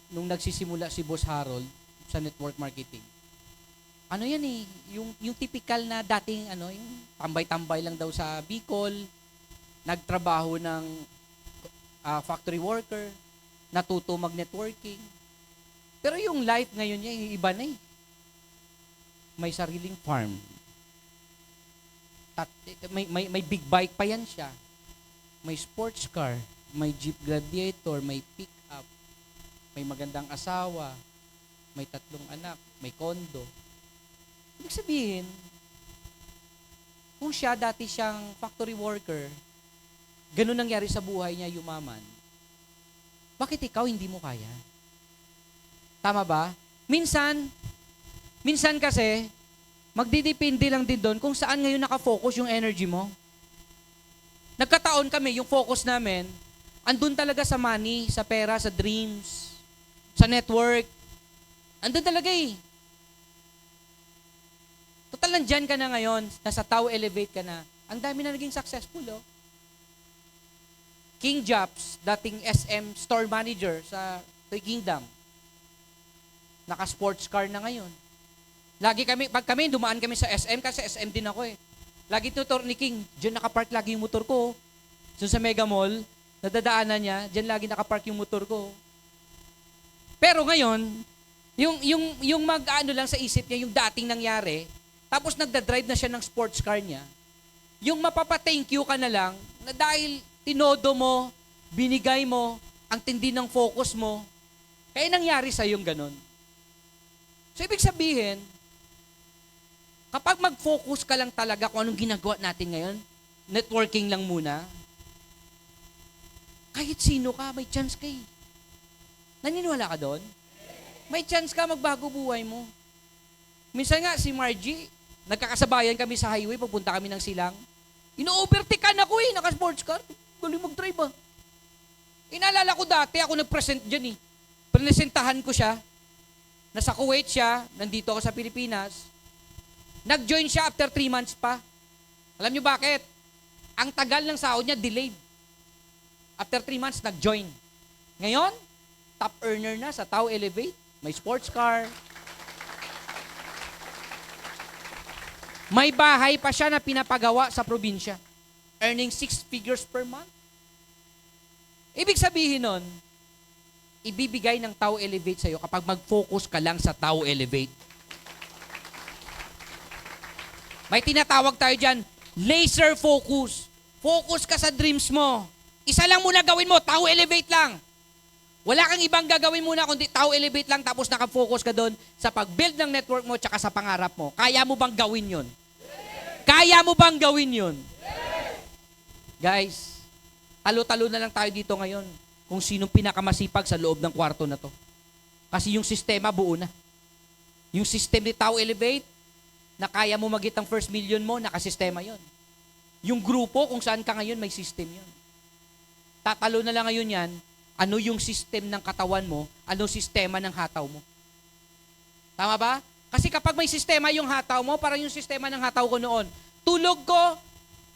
S1: nung nagsisimula si Boss Harold sa network marketing. Ano yan eh, yung typical na dating yung tambay-tambay lang daw sa Bicol, nagtrabaho ng factory worker, natuto mag-networking. Pero yung life ngayon niya, iba na eh. May sariling farm. May big bike pa yan siya. May sports car, may Jeep Gladiator, may pick-up, may magandang asawa, may 3 anak, may kondo. Ibig sabihin, kung siya dati siyang factory worker, ganun nangyari sa buhay niya, yumaman, bakit ikaw hindi mo kaya? Tama ba? Minsan kasi, magdidepende lang din doon kung saan ngayon nakafocus yung energy mo. Nagkataon kami, yung focus namin, andun talaga sa money, sa pera, sa dreams, sa network. Andun talaga eh. Total, nandyan ka na ngayon, nasa Tao Elevate ka na. Ang dami na naging successful, oh. King Jobs, dating SM store manager sa Toy Kingdom. Naka-sports car na ngayon. Pag kami, dumaan kami sa SM, kasi SM din ako eh. Lagi tutor ni King, dyan nakapark lagi yung motor ko. So sa Mega Mall, nadadaanan niya, dyan lagi nakapark yung motor ko. Pero ngayon, yung lang sa isip niya, yung dating nangyari, tapos nagda-drive na siya ng sports car niya, yung mapapa-thank you ka na lang, na dahil tinodo mo, binigay mo, ang tindi ng focus mo, kaya nangyari sa yung ganun. So, ibig sabihin, kapag mag-focus ka lang talaga kung anong ginagawa natin ngayon, networking lang muna, kahit sino ka, may chance ka eh. Naniniwala ka doon? May chance ka magbago buhay mo. Minsan nga, si Margie, nagkakasabayan kami sa highway, pagpunta kami ng Silang. Ino-overtakean ako eh, naka-sports car. Galing mag-drive ah. Inaalala ko dati, ako nag-present dyan eh. Presentahan ko siya. Nasa Kuwait siya, nandito ako sa Pilipinas. Nag-join siya after 3 months pa. Alam niyo bakit? Ang tagal ng sahod niya, delayed. After 3 months, nag-join. Ngayon, top earner na sa Tao Elevate. May sports car. May bahay pa siya na pinapagawa sa probinsya. Earning 6 figures per month. Ibig sabihin nun, ibibigay ng Tao Elevate sa'yo kapag mag-focus ka lang sa Tao Elevate. May tinatawag tayo dyan, laser focus. Focus ka sa dreams mo. Isa lang muna gawin mo, Tao Elevate lang. Wala kang ibang gagawin muna kundi Tao Elevate lang tapos nakafocus ka doon sa pag-build ng network mo tsaka sa pangarap mo. Kaya mo bang gawin yun? Kaya mo bang gawin yun? Guys, talo-talo na lang tayo dito ngayon kung sinong pinakamasipag sa loob ng kwarto na to. Kasi yung sistema buo na. Yung system ni Tao Elevate, na kaya mo magit ang first million mo, nakasistema yon. Yung grupo, kung saan ka ngayon, may system yon. Tatalo na lang ngayon yan, ano yung system ng katawan mo, ano sistema ng hataw mo. Tama ba? Kasi kapag may sistema yung hataw mo, parang yung sistema ng hataw ko noon. Tulog ko,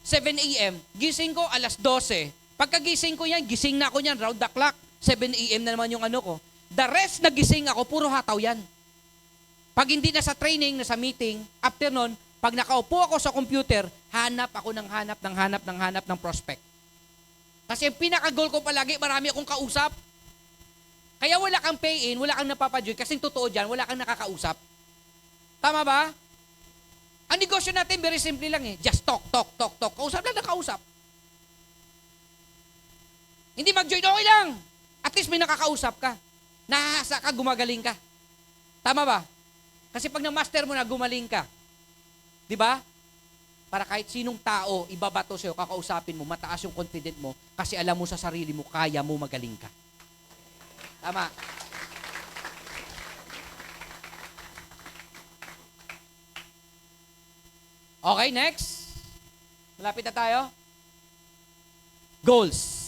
S1: 7 a.m. Gising ko, alas 12. Pagkagising ko yan, gising na ako yan, round the clock. 7 a.m. na naman yung ano ko. The rest na gising ako, puro hataw yan. Pag hindi na sa training, na sa meeting, after nun, pag nakaupo ako sa computer, hanap ako ng hanap ng prospect. Kasi yung pinaka-goal ko palagi, marami akong kausap. Kaya wala kang pay-in, wala kang napapajoy, kasi totoo dyan, wala kang nakakausap. Tama ba? Ang negosyo natin, very simple lang eh. Just talk. Kausap lang na kausap. Hindi mag-join, okay lang. At least may nakakausap ka. Nahahasa ka, gumagaling ka. Tama ba? Kasi pag na-master mo na, gumaling ka. Di ba? Para kahit sinong tao, ibabato sa'yo, kakausapin mo, mataas yung confident mo, kasi alam mo sa sarili mo, kaya mo magaling ka. Tama. Okay, next. Malapit na tayo. Goals.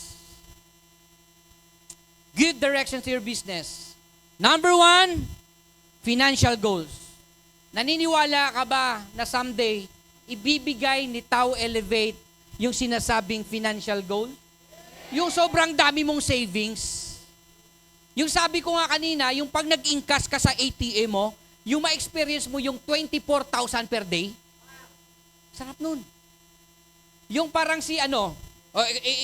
S1: Give direction to your business. Number 1, financial goals. Naniniwala ka ba na someday, ibibigay ni Tao Elevate yung sinasabing financial goal? Yung sobrang dami mong savings. Yung sabi ko nga kanina, yung pag nag-ingkas ka sa ATM mo, yung ma-experience mo yung 24,000 per day, sarap nun. Yung parang si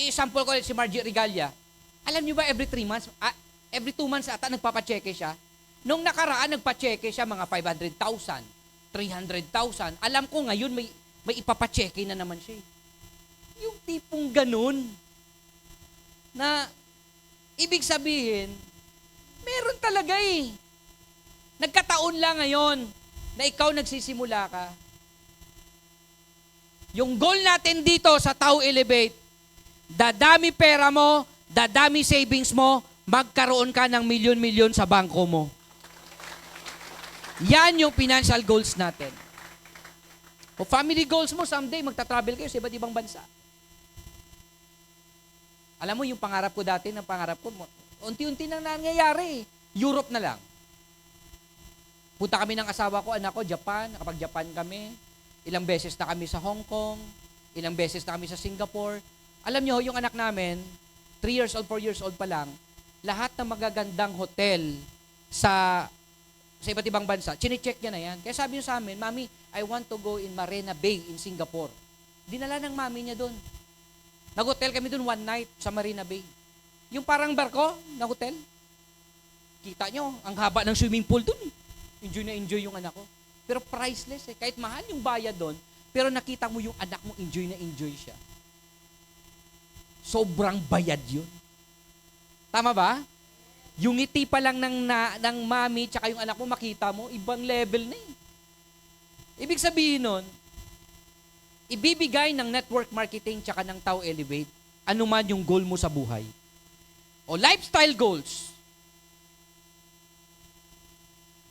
S1: example ko si Margie Regalia, alam niyo ba every 3 months, every 2 months ata nagpapacheque siya? Nung nakaraan, nagpacheque siya mga 500,000, 300,000. Alam ko ngayon may ipapacheque na naman siya. Yung tipong ganun na ibig sabihin, meron talaga eh. Nagkataon lang ngayon na ikaw nagsisimula ka. Yung goal natin dito sa Tao Elevate, dadami pera mo, dadami savings mo, magkaroon ka ng milyon-milyon sa bangko mo. Yan yung financial goals natin. O family goals mo, someday magta-travel kayo sa iba't ibang bansa. Alam mo, yung pangarap ko dati, unti-unti nang nangyayari. Europe na lang. Punta kami ng asawa ko, anak ko, Japan. Nakapag-Japan kami. Ilang beses na kami sa Hong Kong. Ilang beses na kami sa Singapore. Alam nyo, yung anak namin, 3 years old, 4 years old pa lang, lahat ng magagandang hotel sa iba't ibang bansa, chine-check niya na yan. Kaya sabi niya sa amin, Mami, I want to go in Marina Bay in Singapore. Dinala ng mami niya doon. Nag-hotel kami doon one night sa Marina Bay. Yung parang barko na hotel. Kita nyo, ang haba ng swimming pool doon. Enjoy na enjoy yung anak ko. Pero priceless eh. Kahit mahal yung bayad doon, pero nakita mo yung anak mo, enjoy na enjoy siya. Sobrang bayad yun. Tama ba? Yung ngiti pa lang ng mami tsaka yung anak mo, makita mo, ibang level na eh. Ibig sabihin nun, ibibigay ng network marketing tsaka ng Tao Elevate, ano man yung goal mo sa buhay. O lifestyle goals.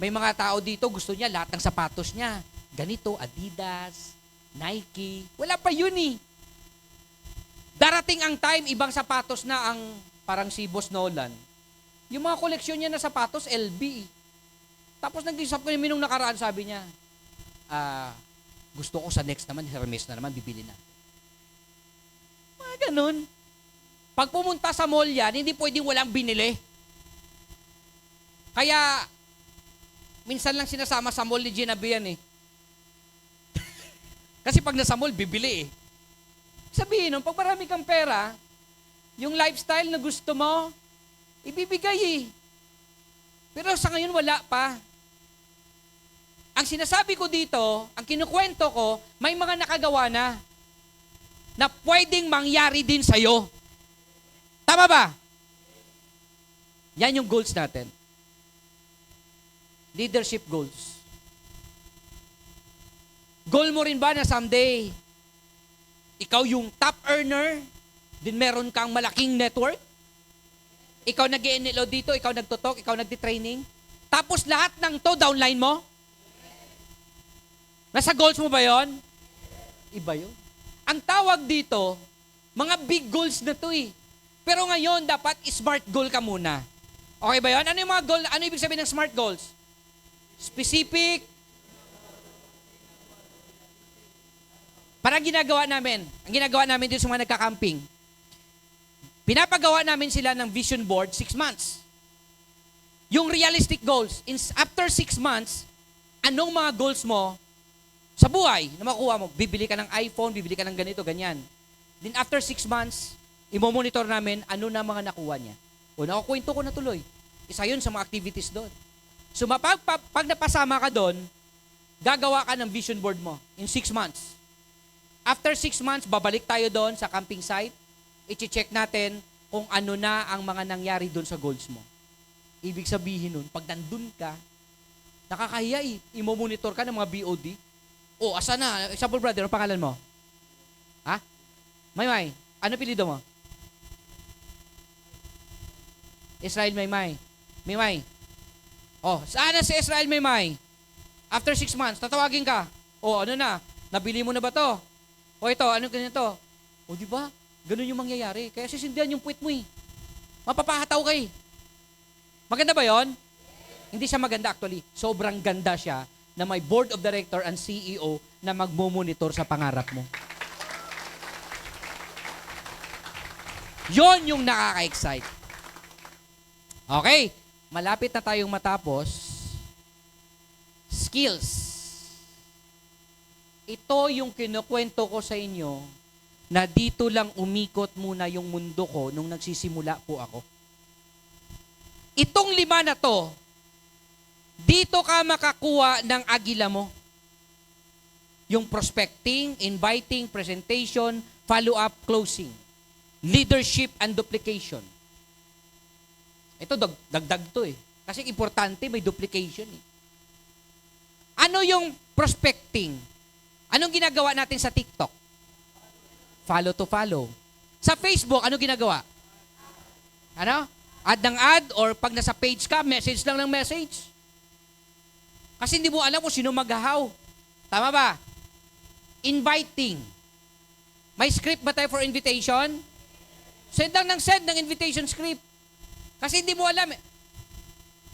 S1: May mga tao dito, gusto niya lahat ng sapatos niya. Ganito, Adidas, Nike. Wala pa yun eh. Darating ang time, ibang sapatos na ang parang si Boss Nolan. Yung mga koleksyon niya na sapatos, LB. Tapos nag-isap ko nung nakaraan, sabi niya, gusto ko sa next naman, Hermes na naman, bibili na. Mga ganun. Pag pumunta sa mall yan, hindi pwedeng walang binili. Kaya, minsan lang sinasama sa mall ni Gina yan eh. Kasi pag nasa mall, bibili eh. Sabihin nun, pag marami kang pera, yung lifestyle na gusto mo, ibibigay eh. Pero sa ngayon, wala pa. Ang sinasabi ko dito, ang kinukwento ko, may mga nakagawa na pwedeng mangyari din sa'yo. Tama ba? Yan yung goals natin. Leadership goals. Goal mo rin ba na someday, ikaw yung top earner, din meron kang malaking network? Ikaw nag-i-NLO dito, ikaw nagtutok, ikaw nagti-training. Tapos lahat ng to, downline mo? Nasa goals mo ba yon? Iba yun. Ang tawag dito, mga big goals na to eh. Pero ngayon, dapat smart goal ka muna. Okay ba yun? Ano yung mga goal? Ano ibig sabihin ng smart goals? Specific. Parang ang ginagawa namin dito sa mga nagka-camping, pinapagawa namin sila ng vision board 6 months. Yung realistic goals, after 6 months, anong mga goals mo sa buhay na makuha mo? Bibili ka ng iPhone, bibili ka ng ganito, ganyan. Then after 6 months, imo-monitor namin ano na mga nakuha niya. O nakukwento ko na tuloy. Isa yun sa mga activities doon. So pag napasama ka doon, gagawa ka ng vision board mo in 6 months. After 6 months, babalik tayo doon sa camping site. I-check natin kung ano na ang mga nangyari doon sa goals mo. Ibig sabihin nun, pag nandun ka, nakakahiya eh. Imo-monitor ka ng mga BOD. O, asa na? Example brother, ano pangalan mo? Ha? Maymay, ano pilido mo? Israel Maymay. Maymay. Oh, saan na si Israel Maymay? After 6 months, tatawagin ka. O, ano na? Nabili mo na ba to? O ito, ano ganito? O, di ba? Ganun yung mangyayari. Kaya sisindihan yung puwit mo eh. Mapapahataw ka eh. Maganda ba yon? Hindi siya maganda actually. Sobrang ganda siya na may board of director and CEO na magmumonitor sa pangarap mo. Yon yung nakaka-excite. Okay. Malapit na tayong matapos. Skills. Ito yung kinukwento ko sa inyo na dito lang umikot muna yung mundo ko nung nagsisimula po ako. Itong 5 na to, dito ka makakuha ng agila mo. Yung prospecting, inviting, presentation, follow-up, closing. Leadership and duplication. Ito, dagdag to eh. Kasi importante, may duplication eh. Ano yung prospecting? Anong ginagawa natin sa TikTok? Follow to follow. Sa Facebook, ano ginagawa? Ano? Add ng ad or pag nasa page ka, message lang ng message. Kasi hindi mo alam kung sino maghahaw. Tama ba? Inviting. May script ba tayo for invitation? Send lang ng invitation script. Kasi hindi mo alam.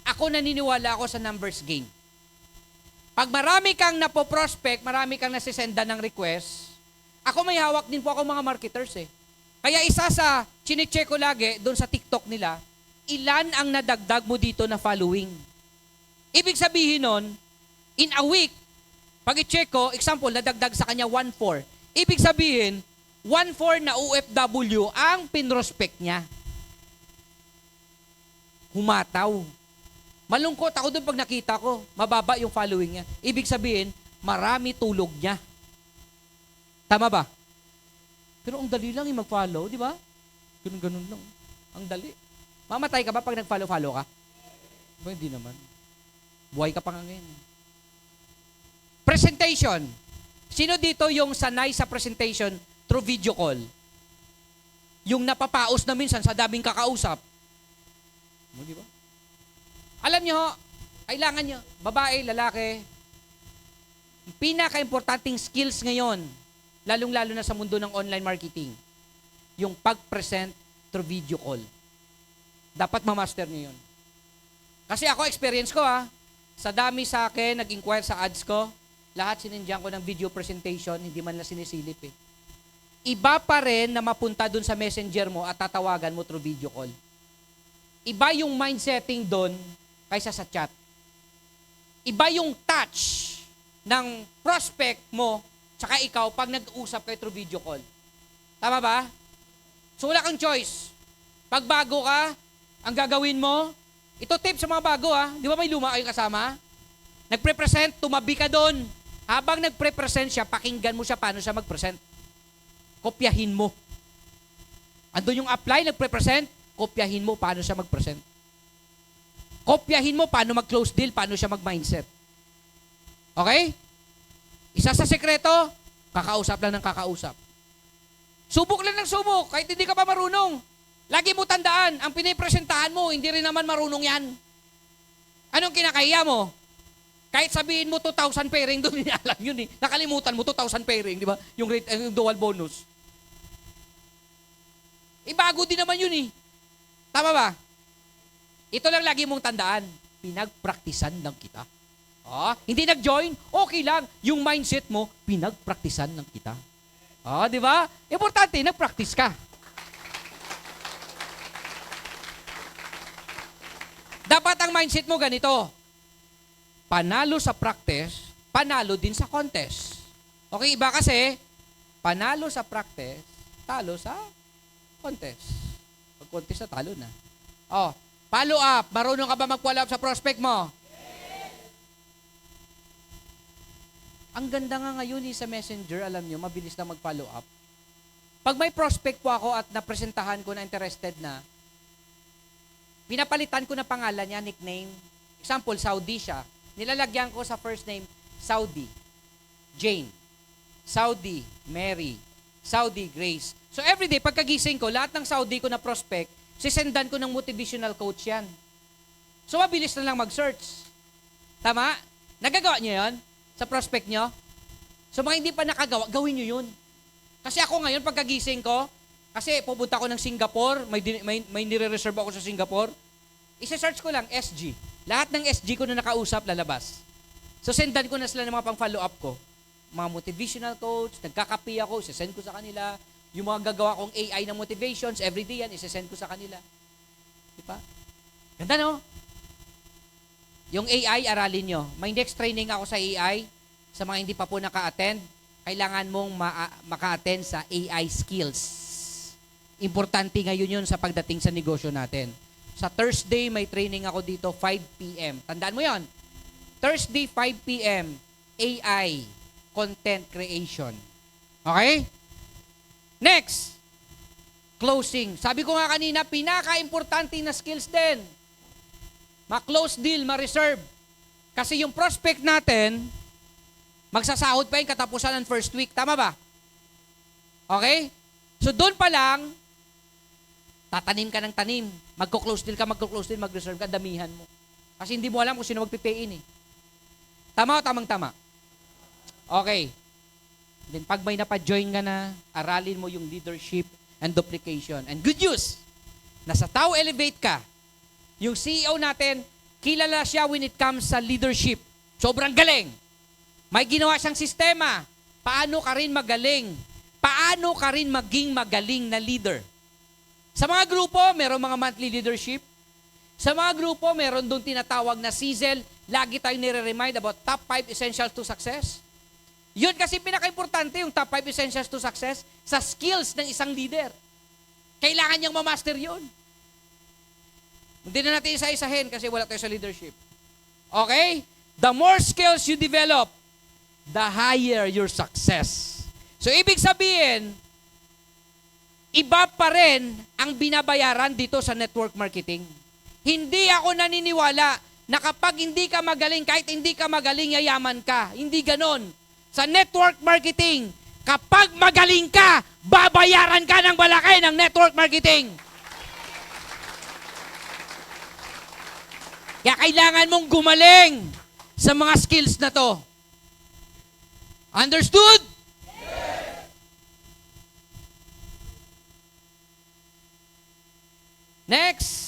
S1: Ako naniniwala ako sa numbers game. Pag marami kang napoprospect, marami kang nasisenda ng request, ako may hawak din po ako mga marketers eh. Kaya isa sa chine-check ko lagi doon sa TikTok nila, ilan ang nadagdag mo dito na following. Ibig sabihin nun, in a week, pag i-check ko, example, nadagdag sa kanya 1.4. Ibig sabihin, 1.4 na OFW ang pinrospect niya. Humataw. Malungkot ako doon pag nakita ko, mababa yung following niya. Ibig sabihin, marami tulog niya. Tama ba? Pero ang dali lang yung mag-follow, di ba? Ganun-ganun lang. Ang dali. Mamatay ka ba pag nag-follow-follow ka? Ba, hindi naman. Buhay ka pa nga ngayon. Presentation. Sino dito yung sanay sa presentation through video call? Yung napapaos na minsan sa daming kakausap. Di ba? Alam nyo, kailangan nyo, babae, lalaki, pinaka-importanting skills ngayon, lalong-lalo na sa mundo ng online marketing, yung pag-present through video call. Dapat ma-master nyo yun. Kasi ako, experience ko sa dami sa akin, nag-inquire sa ads ko, lahat sinindyan ko ng video presentation, hindi man lang sinisilip eh. Iba pa rin na mapunta dun sa messenger mo at tatawagan mo through video call. Iba yung mindsetting dun kaysa sa chat. Iba yung touch ng prospect mo tsaka ikaw pag nag-usap kayo through video call. Tama ba? So wala kang choice. Pag bago ka, ang gagawin mo, ito tip sa mga bago di ba may luma kayong kasama? Nagpre-present, tumabi ka doon. Habang nagpre-present siya, pakinggan mo siya paano siya mag-present. Kopyahin mo. Andun yung apply, nagpre-present, kopyahin mo paano siya mag-present. Kopyahin mo paano mag-close deal, paano siya mag-mindset. Okay? Isa sa sekreto, kakausap lang ng kakausap. Subok lang ng subok, kahit hindi ka pa marunong. Lagi mo tandaan, ang pinipresentahan mo, hindi rin naman marunong yan. Anong kinakahiya mo? Kahit sabihin mo 2,000 pairing, doon alam yun eh. Nakalimutan mo 2,000 pairing, di ba? Yung dual bonus. Bago din naman yun eh. Tama ba? Ito lang lagi mong tandaan. Pinagpraktisan lang kita. Hindi nag-join, okay lang. Yung mindset mo, pinagpraktisan lang kita. Di ba? Importante, nag-practice ka. Dapat ang mindset mo ganito. Panalo sa practice, panalo din sa contest. Okay, iba kasi, panalo sa practice, talo sa contest. Pag contest na, talo na. Follow up. Marunong ka ba mag-follow up sa prospect mo? Yes. Ang ganda nga ngayon sa Messenger, alam nyo, mabilis na mag-follow up. Pag may prospect po ako at napresentahan ko na interested na, pinapalitan ko na pangalan niya, nickname. Example, Saudi siya. Nilalagyan ko sa first name, Saudi, Jane, Saudi, Mary, Saudi, Grace. So everyday, pagkagising ko, lahat ng Saudi ko na prospect, sisendan ko ng motivational coach yan. So mabilis na lang mag-search. Tama? Nagagawa niyo yon sa prospect niyo? So mga hindi pa nakagawa, gawin niyo yun. Kasi ako ngayon, pagkagising ko, kasi pupunta ako ng Singapore, may nire-reserve ako sa Singapore, isa-search ko lang, SG. Lahat ng SG ko na nakausap, lalabas. So sendan ko na sila ng mga pang-follow up ko. Mga motivational coach, nagkakapi ako, isasend ko sa kanila. Yung mga gagawa kong AI na motivations, everyday yan, isasend ko sa kanila. Diba? Ganda, no? Yung AI, aralin nyo. May next training ako sa AI. Sa mga hindi pa po naka-attend, kailangan mong maka-attend sa AI skills. Importante ngayon yun sa pagdating sa negosyo natin. Sa Thursday, may training ako dito, 5 p.m. Tandaan mo yon. Thursday, 5 p.m. AI, content creation. Okay? Next, closing. Sabi ko nga kanina, pinaka-importante na skills din. Ma-close deal, ma-reserve. Kasi yung prospect natin, magsasahod pa yung katapusan ng first week. Tama ba? Okay? So doon pa lang, tatanim ka ng tanim. Magko-close deal, mag-reserve ka, damihan mo. Kasi hindi mo alam kung sino magpipayin eh. Tama o tamang-tama? Okay. Then pag may napa-join ka na, aralin mo yung leadership and duplication. And good news, nasa Tao Elevate ka. Yung CEO natin, kilala siya when it comes sa leadership. Sobrang galing. May ginawa siyang sistema. Paano ka rin magaling? Paano ka rin maging magaling na leader? Sa mga grupo, meron mga monthly leadership. Sa mga grupo, meron doon tinatawag na sizzle. Lagi tayong nire-remind about top 5 essentials to success. Yun kasi pinaka-importante yung top 5 essentials to success sa skills ng isang leader. Kailangan niyang ma-master yun. Hindi na natin isa-isahin kasi wala tayo sa leadership. Okay? The more skills you develop, the higher your success. So, ibig sabihin, iba pa rin ang binabayaran dito sa network marketing. Hindi ako naniniwala na kapag hindi ka magaling, kahit hindi ka magaling, yayaman ka. Hindi ganon. Sa network marketing, kapag magaling ka, babayaran ka ng malaki ng network marketing. Kaya kailangan mong gumaling sa mga skills na to. Understood? Next.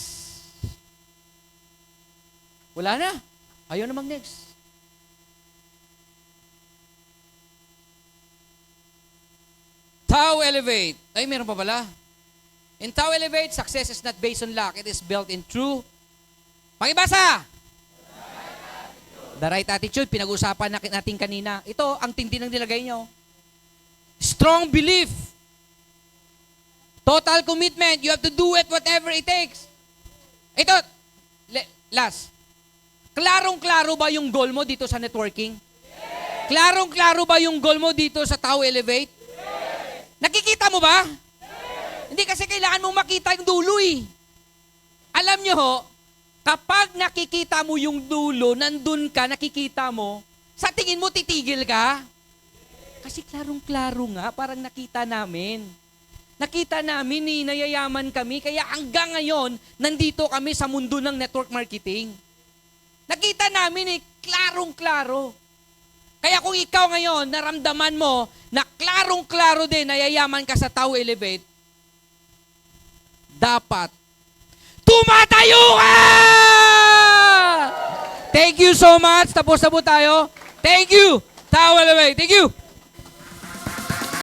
S1: Wala na. Ayaw na mag-next. Tao Elevate. Ay, meron pa pala. In Tao Elevate, success is not based on luck. It is built in true. Pakibasa! The right attitude. Pinag-usapan natin kanina. Ito, ang tindi ng nilagay nyo. Strong belief. Total commitment. You have to do it whatever it takes. Ito, last. Klarong-klaro ba yung goal mo dito sa networking? Yes. Klarong-klaro ba yung goal mo dito sa Tao Elevate? Yes. Nakikita mo ba? Yes. Hindi kasi kailangan mong makita yung dulo eh. Alam nyo ho, kapag nakikita mo yung dulo, nandun ka, nakikita mo, sa tingin mo titigil ka? Kasi klarong-klaro nga, parang nakita namin. Nakita namin ni nayayaman kami, kaya hanggang ngayon, nandito kami sa mundo ng network marketing. Nakita namin klarong-klaro. Kaya kung ikaw ngayon, naramdaman mo na klarong-klaro din, nayayaman ka sa Tao Elevate, dapat tumatayo ka! Thank you so much. Tapos na po tayo. Thank you, Tao Elevate. Thank you.